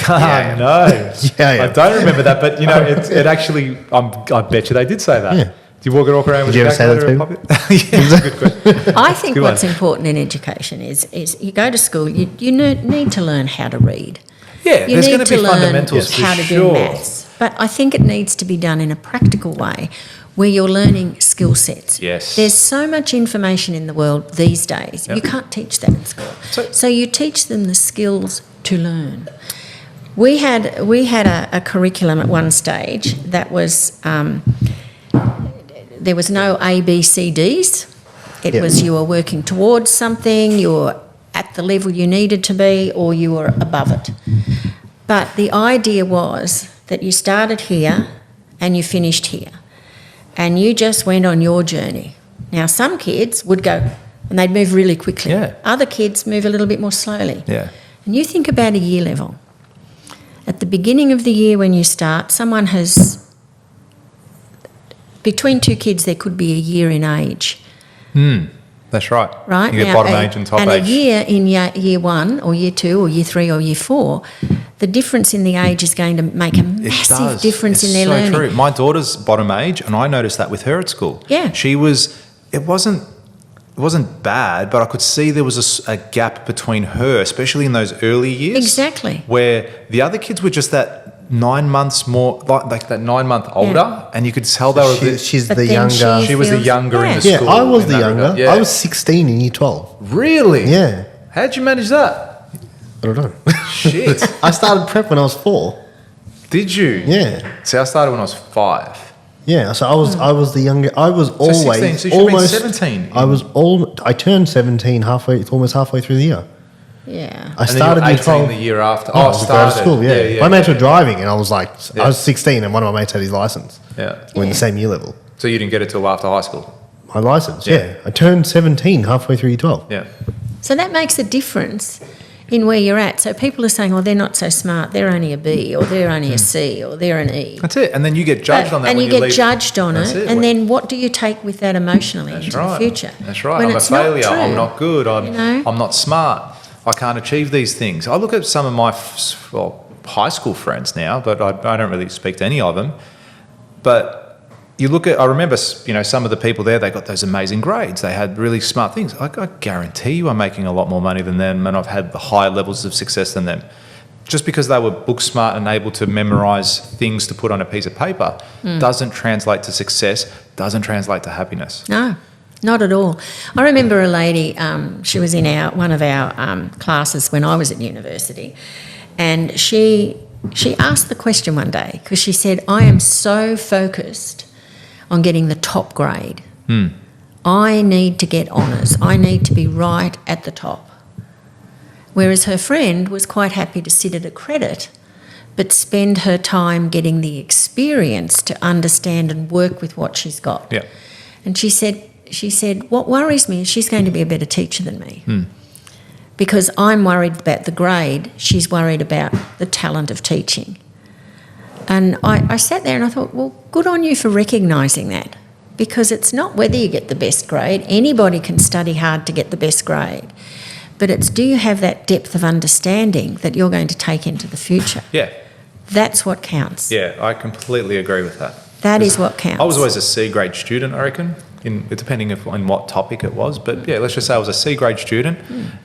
[SPEAKER 2] No. I don't remember that, but it actually... I bet you they did say that. Yeah. Do you walk around with a calculator in your pocket? Yeah, that's a good question.
[SPEAKER 1] I think what's important in education is you go to school, you need to learn how to read.
[SPEAKER 2] Yeah, there's going to be fundamentals for
[SPEAKER 1] how to do maths. But I think it needs to be done in a practical way where you're learning skill sets.
[SPEAKER 2] Yes.
[SPEAKER 1] There's so much information in the world these days. Yep. You can't teach that in school. So you teach them the skills to learn. We had a curriculum at one stage that was there was no A, B, C, Ds. It was you were working towards something, you were at the level you needed to be, or you were above it. But the idea was that you started here and you finished here. And you just went on your journey. Now, some kids would go and they'd move really quickly.
[SPEAKER 2] Yeah.
[SPEAKER 1] Other kids move a little bit more slowly.
[SPEAKER 2] Yeah.
[SPEAKER 1] And you think about a year level. At the beginning of the year when you start, someone has... Between two kids, there could be a year in age.
[SPEAKER 2] That's right.
[SPEAKER 1] Right?
[SPEAKER 2] You get bottom age and top age.
[SPEAKER 1] And a year in year one or year two or year three or year four, the difference in the age is going to make a massive difference in their learning.
[SPEAKER 2] True. My daughter's bottom age, and I noticed that with her at school.
[SPEAKER 1] Yeah.
[SPEAKER 2] It wasn't bad, but I could see there was a gap between her, especially in those early years.
[SPEAKER 1] Exactly.
[SPEAKER 2] Where the other kids were just that 9 months more, like that 9 month older, and you could tell they were.
[SPEAKER 3] She's
[SPEAKER 1] But
[SPEAKER 3] the
[SPEAKER 1] then
[SPEAKER 3] younger.
[SPEAKER 2] She was the
[SPEAKER 1] feels-
[SPEAKER 2] younger in the
[SPEAKER 3] Yeah,
[SPEAKER 2] school.
[SPEAKER 3] I was
[SPEAKER 2] in
[SPEAKER 3] the
[SPEAKER 2] that
[SPEAKER 3] younger.
[SPEAKER 2] regard. Yeah.
[SPEAKER 3] I was 16 in year 12.
[SPEAKER 2] Really?
[SPEAKER 3] Yeah.
[SPEAKER 2] How'd you manage that?
[SPEAKER 3] I don't know.
[SPEAKER 2] Shit.
[SPEAKER 3] I started prep when I was 4.
[SPEAKER 2] Did you?
[SPEAKER 3] Yeah.
[SPEAKER 2] See, I started when I was 5.
[SPEAKER 3] Yeah, so I was the younger. I was always
[SPEAKER 2] 16, so you should have been
[SPEAKER 3] almost
[SPEAKER 2] 17.
[SPEAKER 3] I turned 17 almost halfway through the year.
[SPEAKER 1] Yeah.
[SPEAKER 3] I
[SPEAKER 2] And then
[SPEAKER 3] started
[SPEAKER 2] you were
[SPEAKER 3] year
[SPEAKER 2] 18
[SPEAKER 3] 12.
[SPEAKER 2] the year after.
[SPEAKER 3] I was going to school. Yeah. My mates were driving, and I was like,
[SPEAKER 2] Yeah.
[SPEAKER 3] I was 16, and one of my mates had his license.
[SPEAKER 2] Yeah.
[SPEAKER 3] We're in the same year level.
[SPEAKER 2] So you didn't get it till after high school.
[SPEAKER 3] My license,
[SPEAKER 2] Yeah.
[SPEAKER 3] yeah. I turned 17 halfway through year 12.
[SPEAKER 2] Yeah.
[SPEAKER 1] So that makes a difference in where you're at. So people are saying, "Oh, they're not so smart. They're only a B, or they're only a C, or they're an E."
[SPEAKER 2] That's it. And then you get judged on that.
[SPEAKER 1] And
[SPEAKER 2] when
[SPEAKER 1] you
[SPEAKER 2] you
[SPEAKER 1] get
[SPEAKER 2] leave.
[SPEAKER 1] judged on
[SPEAKER 2] That's
[SPEAKER 1] it, and then what do you take with that emotionally
[SPEAKER 2] That's
[SPEAKER 1] into
[SPEAKER 2] right.
[SPEAKER 1] the future?
[SPEAKER 2] That's right.
[SPEAKER 1] When
[SPEAKER 2] I'm a
[SPEAKER 1] it's not
[SPEAKER 2] failure.
[SPEAKER 1] true.
[SPEAKER 2] I'm not good.
[SPEAKER 1] know?
[SPEAKER 2] I'm not smart. I can't achieve these things. I look at some of my high school friends now, but I don't really speak to any of them. But you look at, I remember, some of the people there, they got those amazing grades. They had really smart things. I guarantee you I'm making a lot more money than them, and I've had the higher levels of success than them. Just because they were book smart and able to memorize things to put on a piece of paper doesn't translate to success, doesn't translate to happiness.
[SPEAKER 1] No, not at all. I remember a lady, she was in one of our classes when I was at university, and she asked the question one day because she said, "I am so focused on getting the top grade. I need to get honours. I need to be right at the top." Whereas her friend was quite happy to sit at a credit but spend her time getting the experience to understand and work with what she's got.
[SPEAKER 2] Yeah.
[SPEAKER 1] And she said, "What worries me is she's going to be a better teacher than me. Because I'm worried about the grade, she's worried about the talent of teaching." And I sat there and I thought, well, good on you for recognising that, because it's not whether you get the best grade. Anybody can study hard to get the best grade. But it's, do you have that depth of understanding that you're going to take into the future?
[SPEAKER 2] Yeah.
[SPEAKER 1] That's what counts.
[SPEAKER 2] Yeah, I completely agree with that.
[SPEAKER 1] That is what counts.
[SPEAKER 2] I was always a C grade student, I reckon, depending on what topic it was. But yeah, let's just say I was a C grade student,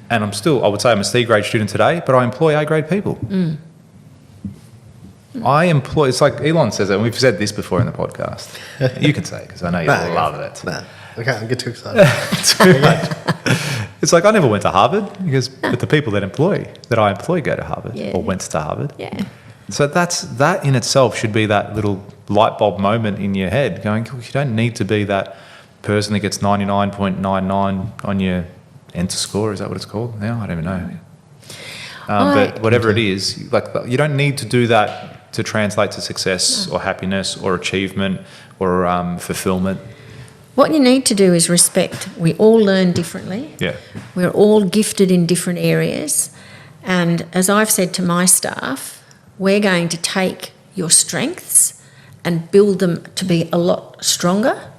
[SPEAKER 2] and I would say I'm a C grade student today, but I employ A grade people. It's like Elon says it, and we've said this before in the podcast. You can say it because I know you love it.
[SPEAKER 3] Nah. Okay, I get too excited.
[SPEAKER 2] Too much. It's like I never went to Harvard but the people that I employ go to Harvard or went to Harvard.
[SPEAKER 1] Yeah.
[SPEAKER 2] So that in itself should be that little light bulb moment in your head going, you don't need to be that person that gets 99.99 on your enter score. Is that what it's called now? I don't even know. But whatever it is, like, you don't need to do that to translate to success or happiness or achievement or fulfillment.
[SPEAKER 1] What you need to do is respect. We all learn differently.
[SPEAKER 2] Yeah.
[SPEAKER 1] We're all gifted in different areas. And as I've said to my staff, we're going to take your strengths and build them to be a lot stronger.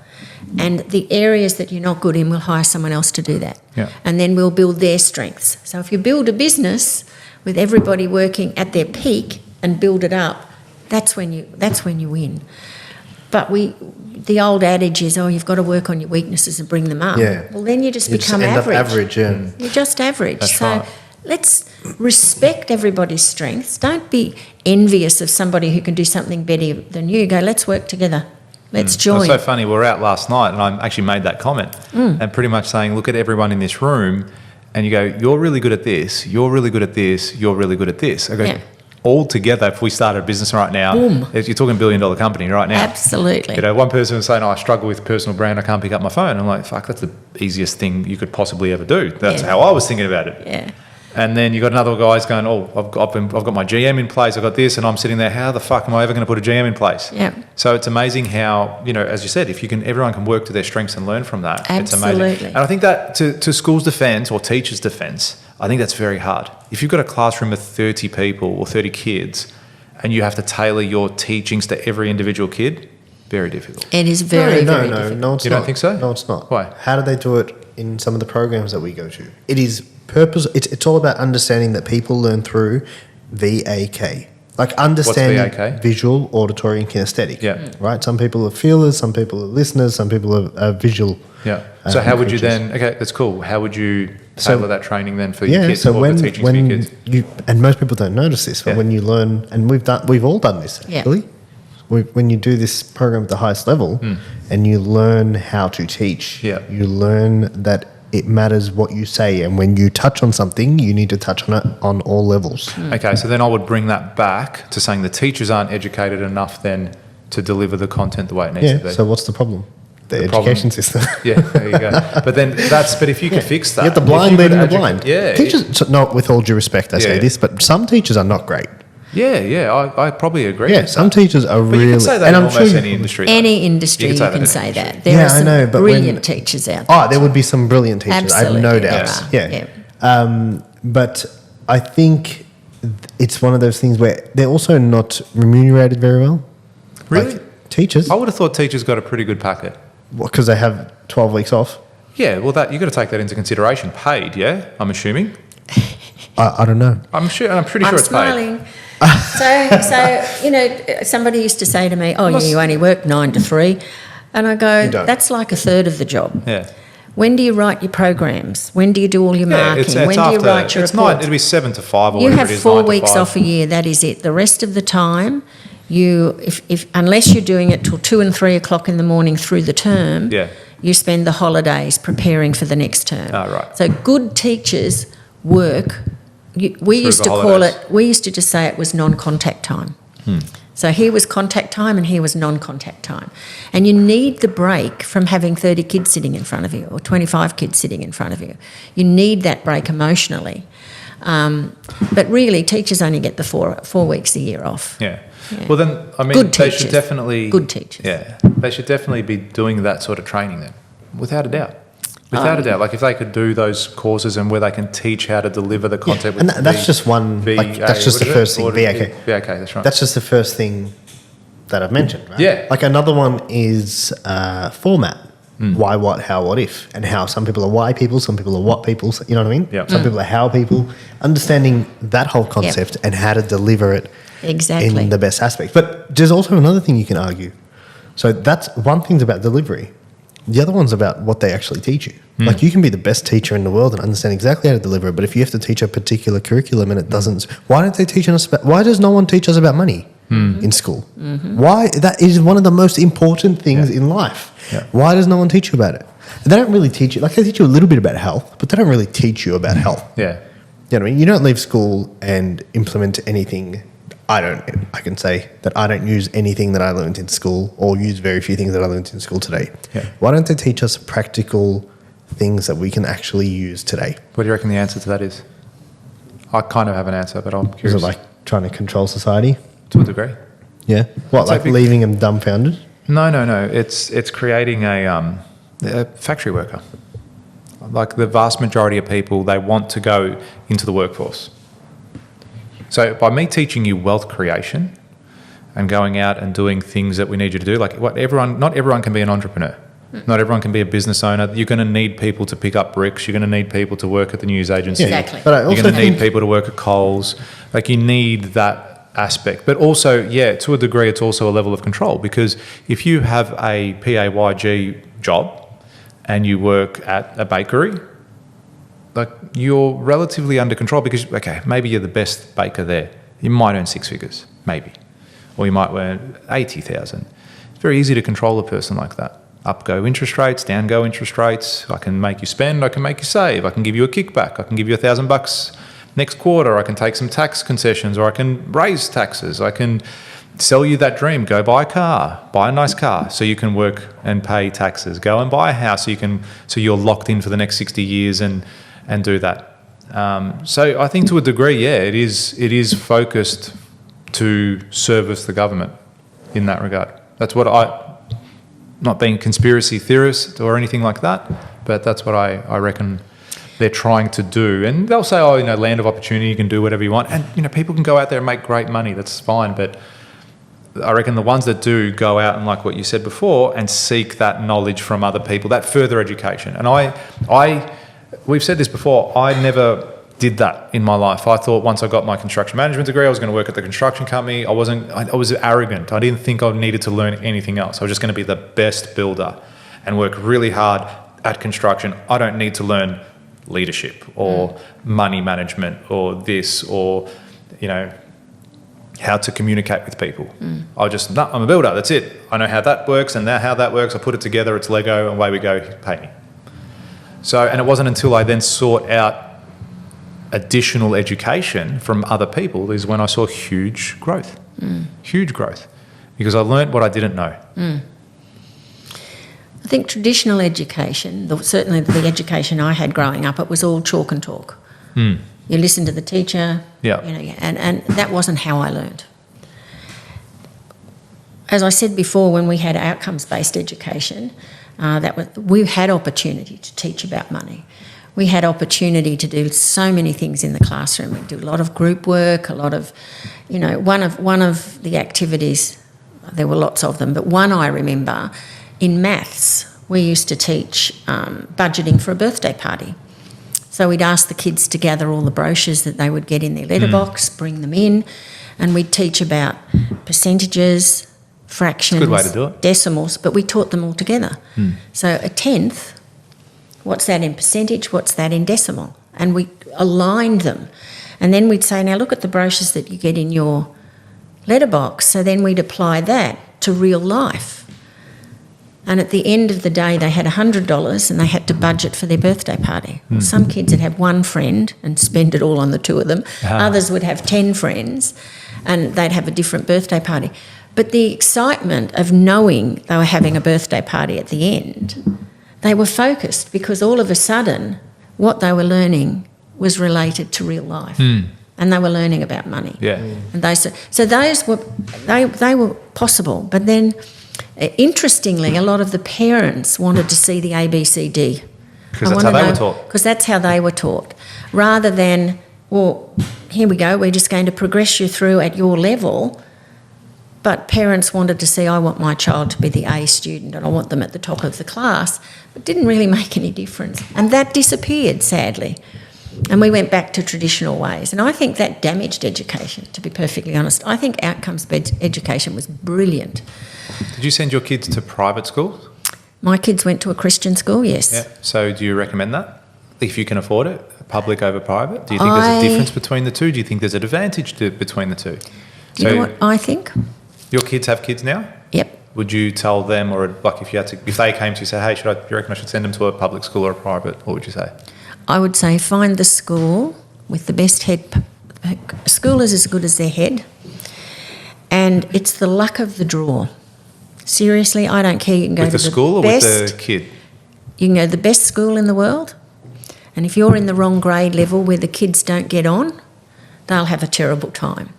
[SPEAKER 1] And the areas that you're not good in, we'll hire someone else to do that.
[SPEAKER 2] Yeah.
[SPEAKER 1] And then we'll build their strengths. So if you build a business with everybody working at their peak and build it up, that's when you win. But the old adage is, you've got to work on your weaknesses and bring them up.
[SPEAKER 3] Yeah.
[SPEAKER 1] Well, then you just become
[SPEAKER 3] end
[SPEAKER 1] average.
[SPEAKER 3] up average, yeah.
[SPEAKER 1] You're just average.
[SPEAKER 2] That's
[SPEAKER 1] so
[SPEAKER 2] right.
[SPEAKER 1] let's respect everybody's strengths. Don't be envious of somebody who can do something better than you. Go, let's work together. Let's
[SPEAKER 2] It
[SPEAKER 1] join.
[SPEAKER 2] was so funny. We were out last night and I actually made that comment and pretty much saying, look at everyone in this room and you go, you're really good at this, you're really good at this, you're really good at this. I go,
[SPEAKER 1] Yeah.
[SPEAKER 2] all together, if we started a business right now,
[SPEAKER 1] Boom.
[SPEAKER 2] you're talking $1 billion company right now.
[SPEAKER 1] Absolutely.
[SPEAKER 2] One person was saying, I struggle with personal brand, I can't pick up my phone. I'm like, fuck, that's the easiest thing you could possibly ever do. That's
[SPEAKER 1] Yeah.
[SPEAKER 2] how I was thinking about it.
[SPEAKER 1] Yeah.
[SPEAKER 2] And then you got another guy's going, I've got my GM in place, I've got this, and I'm sitting there, how the fuck am I ever going to put a GM in place?
[SPEAKER 1] Yeah.
[SPEAKER 2] So it's amazing how, as you said, if everyone can work to their strengths and learn from that, it's amazing.
[SPEAKER 1] Absolutely.
[SPEAKER 2] And I think that to school's defence or teachers' defence, I think that's very hard. If you've got a classroom of 30 people or 30 kids and you have to tailor your teachings to every individual kid, very difficult.
[SPEAKER 1] It is very, very
[SPEAKER 3] no,
[SPEAKER 1] difficult.
[SPEAKER 3] no, it's
[SPEAKER 2] You
[SPEAKER 3] not.
[SPEAKER 2] don't think so?
[SPEAKER 3] No, it's not.
[SPEAKER 2] Why?
[SPEAKER 3] How do they do it in some of the programs that we go to? It is purpose. It's all about understanding that people learn through VAK. Like understanding
[SPEAKER 2] VAK?
[SPEAKER 3] visual, auditory, and kinesthetic.
[SPEAKER 2] Yeah.
[SPEAKER 3] Right? Some people are feelers, some people are listeners, some people are visual.
[SPEAKER 2] Yeah. So how would you
[SPEAKER 3] creatures.
[SPEAKER 2] then? Okay, that's cool. How would you
[SPEAKER 3] So-
[SPEAKER 2] tailor that training then for your kids
[SPEAKER 3] So
[SPEAKER 2] or the teaching for your kids?
[SPEAKER 3] you, and most people don't notice this, but
[SPEAKER 2] Yeah.
[SPEAKER 3] when you learn, and we've all done this
[SPEAKER 1] Yeah.
[SPEAKER 3] actually. When you do this program at the highest level, and you learn how to teach,
[SPEAKER 2] Yeah.
[SPEAKER 3] you learn that it matters what you say, and when you touch on something, you need to touch on it on all levels.
[SPEAKER 2] Okay, so then I would bring that back to saying the teachers aren't educated enough then to deliver the content the way it needs to
[SPEAKER 3] Yeah.
[SPEAKER 2] be.
[SPEAKER 3] So what's the problem? The
[SPEAKER 2] problem-
[SPEAKER 3] education system.
[SPEAKER 2] Yeah, there you go. But then but if you could fix that.
[SPEAKER 3] You get the
[SPEAKER 2] if
[SPEAKER 3] blind
[SPEAKER 2] you could
[SPEAKER 3] leading the
[SPEAKER 2] educate-
[SPEAKER 3] blind.
[SPEAKER 2] Yeah.
[SPEAKER 3] Teachers, so not with all due respect, I say
[SPEAKER 2] Yeah.
[SPEAKER 3] this, but some teachers are not great.
[SPEAKER 2] I probably agree.
[SPEAKER 3] Yeah,
[SPEAKER 2] with
[SPEAKER 3] some
[SPEAKER 2] that.
[SPEAKER 3] teachers are
[SPEAKER 2] But
[SPEAKER 3] really.
[SPEAKER 2] you can say that
[SPEAKER 3] and
[SPEAKER 2] in
[SPEAKER 3] I'm sure
[SPEAKER 2] almost
[SPEAKER 3] you-
[SPEAKER 2] any industry. though.
[SPEAKER 1] Any industry, you
[SPEAKER 2] that
[SPEAKER 1] can
[SPEAKER 2] in
[SPEAKER 1] say
[SPEAKER 2] any
[SPEAKER 1] that.
[SPEAKER 2] industry.
[SPEAKER 1] There
[SPEAKER 3] Yeah,
[SPEAKER 1] are
[SPEAKER 3] I
[SPEAKER 1] some
[SPEAKER 3] know, but
[SPEAKER 1] brilliant
[SPEAKER 3] when-
[SPEAKER 1] teachers out there.
[SPEAKER 3] Oh, there would be some brilliant teachers. I have no
[SPEAKER 1] Absolutely, there
[SPEAKER 3] doubts.
[SPEAKER 1] are,
[SPEAKER 3] Yeah.
[SPEAKER 1] yeah.
[SPEAKER 3] But I think it's one of those things where they're also not remunerated very well.
[SPEAKER 2] Really?
[SPEAKER 3] Like teachers,
[SPEAKER 2] I would have thought teachers got a pretty good packet.
[SPEAKER 3] because they have 12 weeks off.
[SPEAKER 2] Yeah, well, you've got to take that into consideration. Paid, yeah, I'm assuming.
[SPEAKER 3] I don't know.
[SPEAKER 2] I'm pretty
[SPEAKER 1] I'm
[SPEAKER 2] sure it's paid.
[SPEAKER 1] smiling. So, somebody used to say to me, "Oh, yeah, you only work 9 to 3," and I go,
[SPEAKER 3] You don't.
[SPEAKER 1] "That's like a third of the job."
[SPEAKER 2] Yeah.
[SPEAKER 1] When do you write your programs? When do you do all your
[SPEAKER 2] Yeah,
[SPEAKER 1] marking?
[SPEAKER 2] it's
[SPEAKER 1] when do you
[SPEAKER 2] after,
[SPEAKER 1] write your
[SPEAKER 2] it's
[SPEAKER 1] reports?
[SPEAKER 2] it'll be 7 to 5 or
[SPEAKER 1] You
[SPEAKER 2] whatever
[SPEAKER 1] have
[SPEAKER 2] it is,
[SPEAKER 1] 4
[SPEAKER 2] 9 to
[SPEAKER 1] weeks
[SPEAKER 2] 5.
[SPEAKER 1] off a year. That is it. The rest of the time, if unless you're doing it till 2 and 3 o'clock in the morning through the term,
[SPEAKER 2] Yeah.
[SPEAKER 1] you spend the holidays preparing for the next term.
[SPEAKER 2] Ah, right.
[SPEAKER 1] So good teachers work. We used
[SPEAKER 2] the
[SPEAKER 1] to call
[SPEAKER 2] holidays.
[SPEAKER 1] it. We used to just say it was non-contact time. So here was contact time and here was non-contact time. And you need the break from having 30 kids sitting in front of you or 25 kids sitting in front of you. You need that break emotionally. But really, teachers only get the 4 weeks a year off.
[SPEAKER 2] Yeah.
[SPEAKER 1] Yeah.
[SPEAKER 2] Well, then, I mean,
[SPEAKER 1] Good
[SPEAKER 2] they
[SPEAKER 1] teachers.
[SPEAKER 2] should definitely...
[SPEAKER 1] Good teachers.
[SPEAKER 2] Yeah. They should definitely be doing that sort of training then, without a doubt. Without a doubt. Like, if they could do those courses and where they can teach how to deliver the content
[SPEAKER 3] And
[SPEAKER 2] with
[SPEAKER 3] that's just one. Like, that's just the first thing. VAK.
[SPEAKER 2] VAK, that's right.
[SPEAKER 3] That's just the first thing that I've mentioned, right?
[SPEAKER 2] Yeah.
[SPEAKER 3] Like another one is format. Why, what, how, what, if, and how. Some people are why people, some people are what people. You know what I mean?
[SPEAKER 2] Yep.
[SPEAKER 3] Some people are how people. Understanding that whole concept and how to deliver it
[SPEAKER 1] Exactly.
[SPEAKER 3] in the best aspect. But there's also another thing you can argue. So that's one thing's about delivery. The other one's about what they actually teach you. Like you can be the best teacher in the world and understand exactly how to deliver it, but if you have to teach a particular curriculum and it doesn't, why don't they teach us about? Why does no one teach us about money in school? Why that is one of the most important things in life.
[SPEAKER 2] Yeah.
[SPEAKER 3] Why does no one teach you about it? They don't really teach you. Like they teach you a little bit about health, but they don't really teach you about health.
[SPEAKER 2] Yeah.
[SPEAKER 3] You know what I mean? You don't leave school and implement anything. I can say that I don't use anything that I learned in school or use very few things that I learned in school today.
[SPEAKER 2] Yeah.
[SPEAKER 3] Why don't they teach us practical things that we can actually use today?
[SPEAKER 2] What do you reckon the answer to that is? I kind of have an answer, but I'm
[SPEAKER 3] Is
[SPEAKER 2] curious.
[SPEAKER 3] it like trying to control society?
[SPEAKER 2] To a degree.
[SPEAKER 3] Yeah. What,
[SPEAKER 2] It's like
[SPEAKER 3] like leaving them dumbfounded?
[SPEAKER 2] No. It's creating a factory worker. Like the vast majority of people, they want to go into the workforce. So by me teaching you wealth creation and going out and doing things that we need you to do, like not everyone can be an entrepreneur. Not everyone can be a business owner. You're going to need people to pick up bricks. You're going to need people to work at the news agency.
[SPEAKER 3] Yeah.
[SPEAKER 1] Exactly.
[SPEAKER 3] But I
[SPEAKER 2] You're
[SPEAKER 3] also
[SPEAKER 2] going to need
[SPEAKER 3] think
[SPEAKER 2] people to work at Coles. Like you need that aspect. But also, yeah, to a degree, it's also a level of control because if you have a PAYG job and you work at a bakery, like you're relatively under control because, okay, maybe you're the best baker there. You might earn 6 figures, maybe. Or you might earn 80,000. It's very easy to control a person like that. Up go interest rates, down go interest rates. I can make you spend, I can make you save. I can give you a kickback. I can give you $1,000 next quarter. I can take some tax concessions or I can raise taxes. I can sell you that dream. Go buy a car, buy a nice car so you can work and pay taxes. Go and buy a house so you're locked in for the next 60 years and do that. So I think to a degree, yeah, it is focused to service the government in that regard. That's what not being a conspiracy theorist or anything like that, but that's what I reckon they're trying to do. And they'll say, oh, land of opportunity, you can do whatever you want. And, people can go out there and make great money, that's fine. But I reckon the ones that do go out and, like what you said before, and seek that knowledge from other people, that further education. And we've said this before, I never did that in my life. I thought once I got my construction management degree, I was going to work at the construction company. I was arrogant. I didn't think I needed to learn anything else. I was just going to be the best builder and work really hard at construction. I don't need to learn leadership or money management or this or, you know, how to communicate with people. I'm a builder, that's it. I know how that works and how that works. I put it together, it's Lego, and away we go, pay me. So, and it wasn't until I then sought out additional education from other people is when I saw huge growth, because I learned what I didn't know.
[SPEAKER 1] I think traditional education, certainly the education I had growing up, it was all chalk and talk. You listen to the teacher, and that wasn't how I learned. As I said before, when we had outcomes-based education, we had opportunity to teach about money. We had opportunity to do so many things in the classroom. We do a lot of group work, a lot of, you know, one of the activities, there were lots of them, but one I remember, in maths, we used to teach budgeting for a birthday party. So we'd ask the kids to gather all the brochures that they would get in their letterbox, bring them in, and we'd teach about percentages, fractions,
[SPEAKER 2] Good way to do it.
[SPEAKER 1] decimals, but we taught them all together. So a tenth, what's that in percentage, what's that in decimal? And we aligned them. And then we'd say, now look at the brochures that you get in your letterbox. So then we'd apply that to real life. And at the end of the day, they had $100 and they had to budget for their birthday party. Some kids would have one friend and spend it all on the two of them. Others would have 10 friends and they'd have a different birthday party. But the excitement of knowing they were having a birthday party at the end, they were focused because all of a sudden what they were learning was related to real life. And they were learning about money. And so those were they were possible. But then, interestingly, a lot of the parents wanted to see the ABCD.
[SPEAKER 2] Because that's how they were taught.
[SPEAKER 1] Because that's how they were taught. Rather than, well, here we go, we're just going to progress you through at your level. But parents wanted to see, I want my child to be the A student and I want them at the top of the class. It didn't really make any difference. And that disappeared, sadly. And we went back to traditional ways. And I think that damaged education, to be perfectly honest. I think outcomes-based education was brilliant.
[SPEAKER 2] Did you send your kids to private schools?
[SPEAKER 1] My kids went to a Christian school, yes.
[SPEAKER 2] Yeah. So do you recommend that? If you can afford it, public over private? Do you think there's a difference between the two? Do you think there's an advantage between the two?
[SPEAKER 1] Do you know what I think?
[SPEAKER 2] Your kids have kids now?
[SPEAKER 1] Yep.
[SPEAKER 2] Would you tell them, or like if they came to you and say, hey, do you reckon I should send them to a public school or a private? What would you say?
[SPEAKER 1] I would say find the school with the best head. School is as good as their head. And it's the luck of the draw. Seriously, I don't care. You can go
[SPEAKER 2] with
[SPEAKER 1] to
[SPEAKER 2] the school or
[SPEAKER 1] best,
[SPEAKER 2] with the kid?
[SPEAKER 1] You can go to the best school in the world. And if you're in the wrong grade level where the kids don't get on, they'll have a terrible time.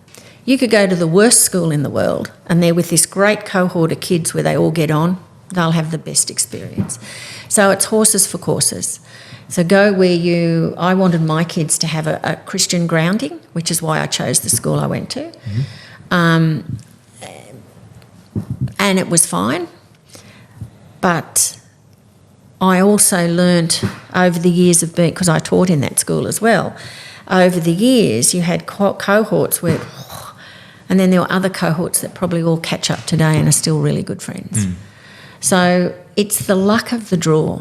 [SPEAKER 1] You could go to the worst school in the world and they're with this great cohort of kids where they all get on, they'll have the best experience. So it's horses for courses. So go where I wanted my kids to have a Christian grounding, which is why I chose the school I went to. And it was fine. But I also learnt over the years of being, because I taught in that school as well, over the years you had cohorts where, and then there were other cohorts that probably all catch up today and are still really good friends. So it's the luck of the draw.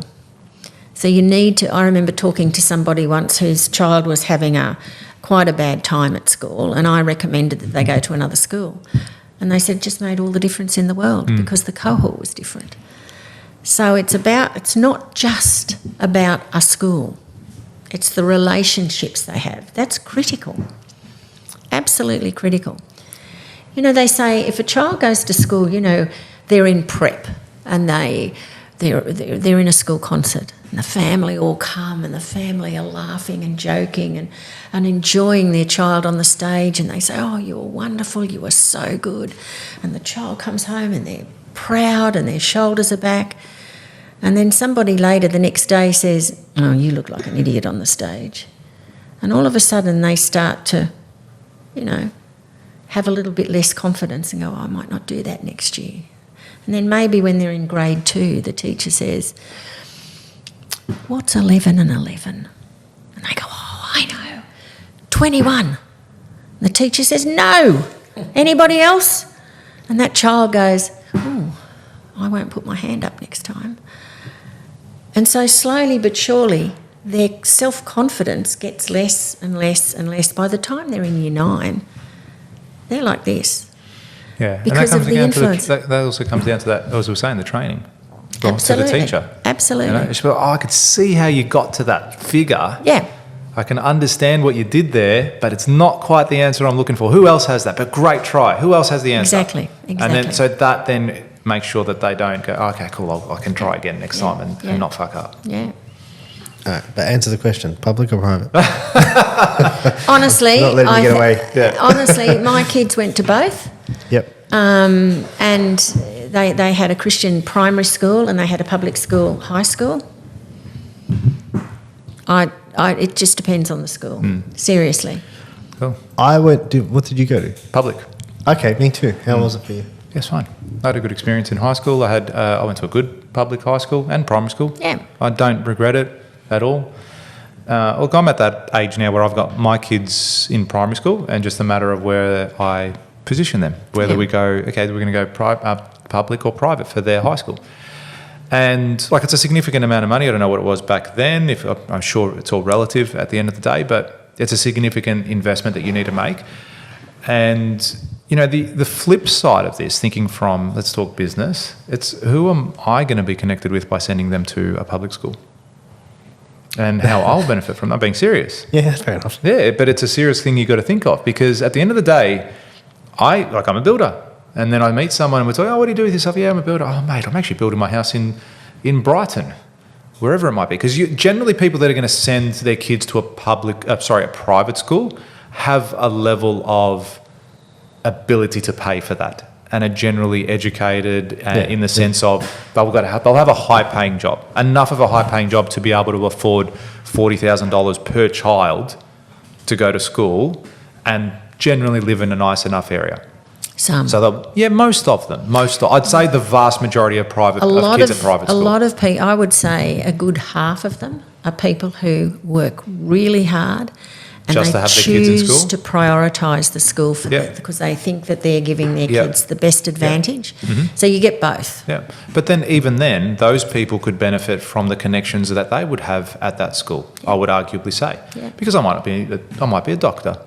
[SPEAKER 1] So you need to, I remember talking to somebody once whose child was having quite a bad time at school, and I recommended that they go to another school. And they said it just made all the difference in the world because the cohort was different. So it's not just about a school. It's the relationships they have. That's critical. Absolutely critical. You know, they say if a child goes to school, you know, they're in prep and they're in a school concert and the family all come and the family are laughing and joking and enjoying their child on the stage, and they say, oh, you were wonderful, you were so good. And the child comes home and they're proud and their shoulders are back. And then somebody later the next day says, oh, you look like an idiot on the stage. And all of a sudden they start to, you know, have a little bit less confidence and go, oh, I might not do that next year. And then maybe when they're in grade 2, the teacher says, what's 11 and 11? And they go, oh, I know. 21. The teacher says, no. Anybody else? And that child goes, oh, I won't put my hand up next time. And so slowly but surely, their self-confidence gets less and less and less. By the time they're in year 9, they're like this.
[SPEAKER 2] Yeah,
[SPEAKER 1] Because
[SPEAKER 2] and
[SPEAKER 1] of the influence.
[SPEAKER 2] that also comes down to that, as we were saying, the training.
[SPEAKER 1] Absolutely.
[SPEAKER 2] To the teacher.
[SPEAKER 1] Absolutely.
[SPEAKER 2] You know, it's like, I could see how you got to that figure.
[SPEAKER 1] Yeah.
[SPEAKER 2] I can understand what you did there, but it's not quite the answer I'm looking for. Who else has that? But great try. Who else has the answer?
[SPEAKER 1] Exactly.
[SPEAKER 2] And then so that then makes sure that they don't go, okay, cool, I can try again next time and not fuck up.
[SPEAKER 1] Yeah.
[SPEAKER 3] All right, but answer the question: public or private?
[SPEAKER 1] Honestly,
[SPEAKER 3] Not letting you get away. Yeah.
[SPEAKER 1] Honestly, my kids went to both.
[SPEAKER 3] Yep.
[SPEAKER 1] And they had a Christian primary school and they had a public school high school. It just depends on the school. Seriously.
[SPEAKER 2] Cool.
[SPEAKER 3] What did you go to?
[SPEAKER 2] Public.
[SPEAKER 3] Okay, me too. How was it for you?
[SPEAKER 2] Yes, fine. I had a good experience in high school. I went to a good public high school and primary school.
[SPEAKER 1] Yeah.
[SPEAKER 2] I don't regret it at all. Look, I'm at that age now where I've got my kids in primary school, and just a matter of where I position them, whether we go, okay, we're going to go public or private for their high school. And like, it's a significant amount of money. I don't know what it was back then. I'm sure it's all relative at the end of the day, but it's a significant investment that you need to make. And you know, the flip side of this, thinking from, let's talk business, it's who am I going to be connected with by sending them to a public school? And how I'll benefit from that, being serious.
[SPEAKER 3] Yeah, that's fair enough.
[SPEAKER 2] Yeah, but it's a serious thing you've got to think of, because at the end of the day, I'm a builder. And then I meet someone and we're talking, oh, what do you do with yourself? Yeah, I'm a builder. Oh, mate, I'm actually building my house in Brighton, wherever it might be. Because generally people that are going to send their kids to a private school have a level of ability to pay for that and are generally educated in the sense of they'll have a high-paying job, enough of a high-paying job to be able to afford $40,000 per child to go to school and generally live in a nice enough area. So most of them. I'd say the vast majority of kids at private school.
[SPEAKER 1] A lot of people, I would say a good half of them are people who work really hard and
[SPEAKER 2] just
[SPEAKER 1] they
[SPEAKER 2] to have their kids in
[SPEAKER 1] choose
[SPEAKER 2] school?
[SPEAKER 1] to prioritise the school for that because they think that they're giving their kids the best advantage. So you get both.
[SPEAKER 2] Yeah, but then even then, those people could benefit from the connections that they would have at that school, I would arguably say. Yeah. Because I might be a doctor,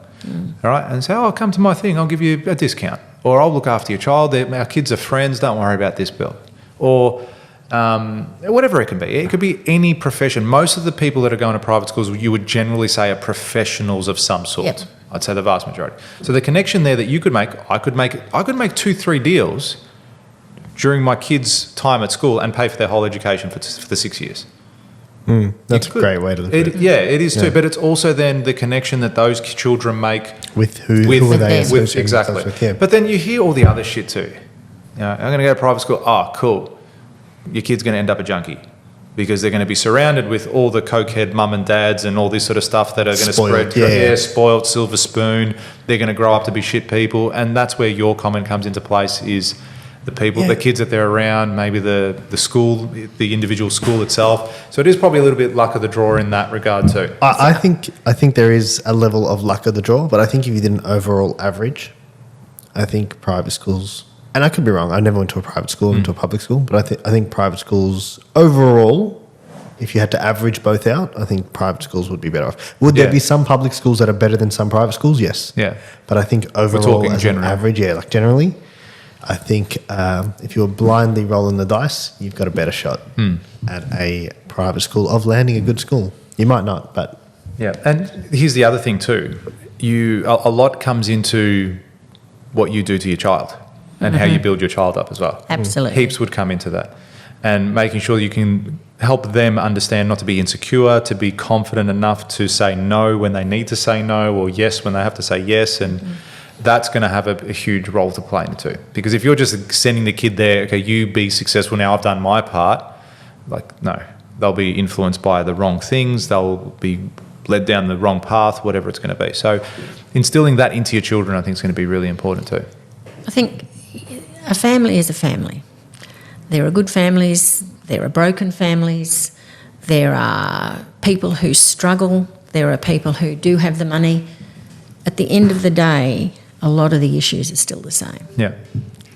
[SPEAKER 2] all right, and say, oh, come to my thing, I'll give you a discount. Or I'll look after your child. Our kids are friends. Don't worry about this bill. Or whatever it can be. It could be any profession. Most of the people that are going to private schools, you would generally say are professionals of some sort. Yep. I'd say the vast majority. So the connection there that you could make, I could make 2-3 deals during my kids' time at school and pay for their whole education for the 6 years.
[SPEAKER 3] That's a great way to look at it.
[SPEAKER 2] Yeah, it is too. But it's also then the connection that those children make
[SPEAKER 3] with who are they associating
[SPEAKER 2] exactly.
[SPEAKER 3] With, yeah.
[SPEAKER 2] But then you hear all the other shit too. You know, I'm going to go to private school. Oh, cool. Your kid's going to end up a junkie because they're going to be surrounded with all the cokehead mum and dads and all this sort of stuff that are going to spread. Spoiled, silver spoon. They're going to grow up to be shit people, and that's where your comment comes into place. Is the people, the kids that they're around, maybe the school, the individual school itself. So it is probably a little bit luck of the draw in that regard too.
[SPEAKER 3] I think there is a level of luck of the draw, but I think if you did an overall average, I think private schools, and I could be wrong, I never went to a private school, I went to a public school, but I think private schools overall, if you had to average both out, I think private schools would be better off. Would there be some public schools that are better than some private schools? Yes. Yeah. But I think overall, as an average, like generally, I think if you're blindly rolling the dice, you've got a better shot at a private school of landing a good school. You might not, but...
[SPEAKER 2] Yeah, and here's the other thing too. A lot comes into what you do to your child and how you build your child up as well.
[SPEAKER 1] Absolutely.
[SPEAKER 2] Heaps would come into that. And making sure you can help them understand not to be insecure, to be confident enough to say no when they need to say no, or yes when they have to say yes, and... that's going to have a huge role to play in it too. Because if you're just sending the kid there, okay, you be successful now, I've done my part, like, no. They'll be influenced by the wrong things, they'll be led down the wrong path, whatever it's going to be. So instilling that into your children, I think, is going to be really important too.
[SPEAKER 1] I think a family is a family. There are good families, there are broken families, there are people who struggle, there are people who do have the money. at the end of the day, a lot of the issues are still the same.
[SPEAKER 2] Yeah.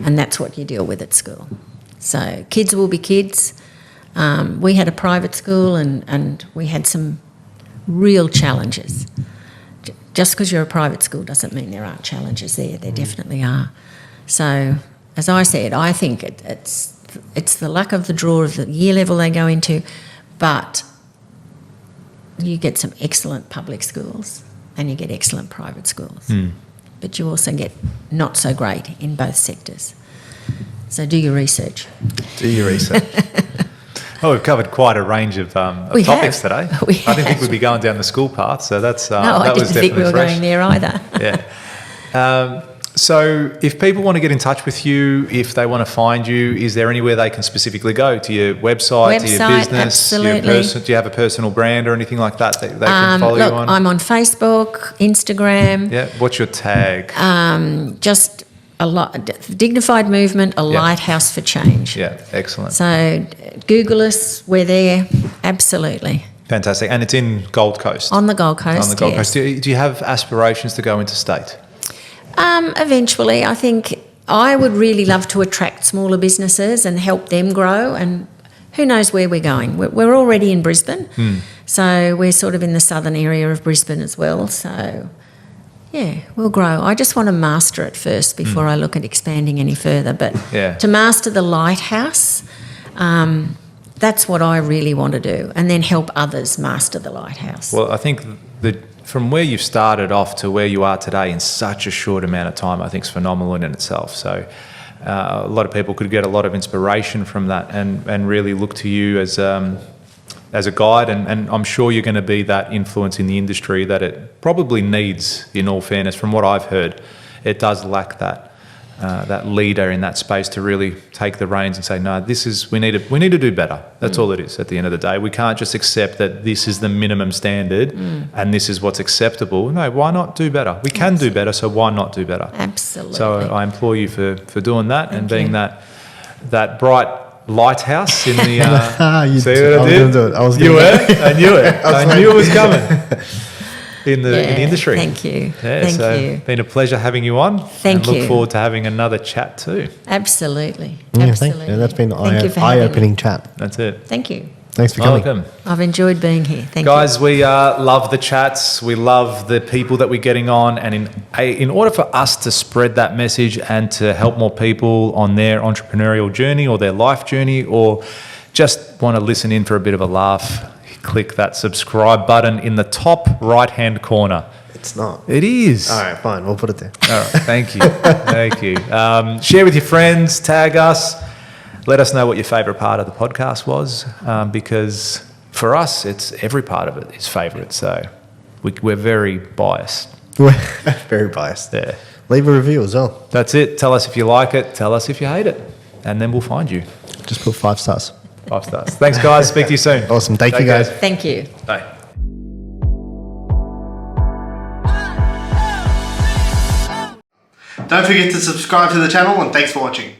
[SPEAKER 1] And that's what you deal with at school. So kids will be kids. We had a private school and we had some real challenges. Just because you're a private school doesn't mean there aren't challenges there. There definitely are. So, as I said, I think it's the luck of the draw of the year level they go into, but you get some excellent public schools and you get excellent private schools. But you also get not so great in both sectors. So do your research.
[SPEAKER 3] Do your research.
[SPEAKER 2] Well, we've covered quite a range of topics today. I didn't think we'd be going down the school path, so that's
[SPEAKER 1] no,
[SPEAKER 2] that
[SPEAKER 1] I
[SPEAKER 2] was
[SPEAKER 1] didn't think we
[SPEAKER 2] definitely
[SPEAKER 1] were
[SPEAKER 2] fresh.
[SPEAKER 1] going there either.
[SPEAKER 2] Yeah. So if people want to get in touch with you, if they want to find you, is there anywhere they can specifically go? To your website, to your business?
[SPEAKER 1] Absolutely.
[SPEAKER 2] Do you have a personal brand or anything like that they can follow you on?
[SPEAKER 1] I'm on Facebook, Instagram.
[SPEAKER 2] Yeah. What's your tag?
[SPEAKER 1] Just a lot. Dignified Movement, a lighthouse for change.
[SPEAKER 2] Yeah. Excellent.
[SPEAKER 1] So Google us. We're there. Absolutely.
[SPEAKER 2] Fantastic. And it's in Gold Coast.
[SPEAKER 1] On the Gold Coast.
[SPEAKER 2] On the Gold
[SPEAKER 1] yes.
[SPEAKER 2] Coast. Do you have aspirations to go interstate?
[SPEAKER 1] Eventually, I think I would really love to attract smaller businesses and help them grow. And who knows where we're going? We're already in Brisbane, so we're sort of in the southern area of Brisbane as well. So, yeah, we'll grow. I just want to master it first before I look at expanding any further. But to master the lighthouse, that's what I really want to do, and then help others master the lighthouse.
[SPEAKER 2] Well, I think from where you've started off to where you are today in such a short amount of time, I think is phenomenal in itself. So a lot of people could get a lot of inspiration from that and really look to you as a guide. And I'm sure you're going to be that influence in the industry that it probably needs, in all fairness. From what I've heard, it does lack that leader in that space to really take the reins and say, no, we need to do better. That's all it is at the end of the day. We can't just accept that this is the minimum standard and this is what's acceptable. No, why not do better? We can do better, so why not do better?
[SPEAKER 1] Absolutely.
[SPEAKER 2] So I implore you for doing that and being that bright lighthouse in the... see what I did? You were? I knew it. I knew it was coming. In the industry.
[SPEAKER 1] Thank you.
[SPEAKER 2] Yeah,
[SPEAKER 1] Thank you.
[SPEAKER 2] Been a pleasure having you on.
[SPEAKER 1] Thank you.
[SPEAKER 2] Look forward to having another chat too.
[SPEAKER 1] Absolutely.
[SPEAKER 3] Yeah,
[SPEAKER 1] Absolutely.
[SPEAKER 3] that's been an
[SPEAKER 1] Thank you for having
[SPEAKER 3] eye-opening
[SPEAKER 1] me.
[SPEAKER 3] chat.
[SPEAKER 2] That's it.
[SPEAKER 1] Thank you.
[SPEAKER 3] Thanks for coming.
[SPEAKER 2] Welcome.
[SPEAKER 1] I've enjoyed being here. Thank
[SPEAKER 2] Guys,
[SPEAKER 1] you.
[SPEAKER 2] we love the chats. We love the people that we're getting on. And in order for us to spread that message and to help more people on their entrepreneurial journey or their life journey, or just want to listen in for a bit of a laugh, click that subscribe button in the top right-hand corner.
[SPEAKER 3] It's not.
[SPEAKER 2] It is.
[SPEAKER 3] All right, fine. We'll put it there.
[SPEAKER 2] All right, thank you. Thank you. Share with your friends, tag us. Let us know what your favourite part of the podcast was, because for us, it's every part of it is favourite. So we're very biased.
[SPEAKER 3] Very biased.
[SPEAKER 2] Yeah.
[SPEAKER 3] Leave a review as well.
[SPEAKER 2] That's it. Tell us if you like it. Tell us if you hate it. And then we'll find you.
[SPEAKER 3] Just put 5 stars.
[SPEAKER 2] 5 stars. Thanks, guys. Speak to you soon.
[SPEAKER 3] Awesome. Thank you, guys.
[SPEAKER 1] Thank you.
[SPEAKER 2] Bye.
[SPEAKER 3] Don't forget to subscribe to the channel, and thanks for watching.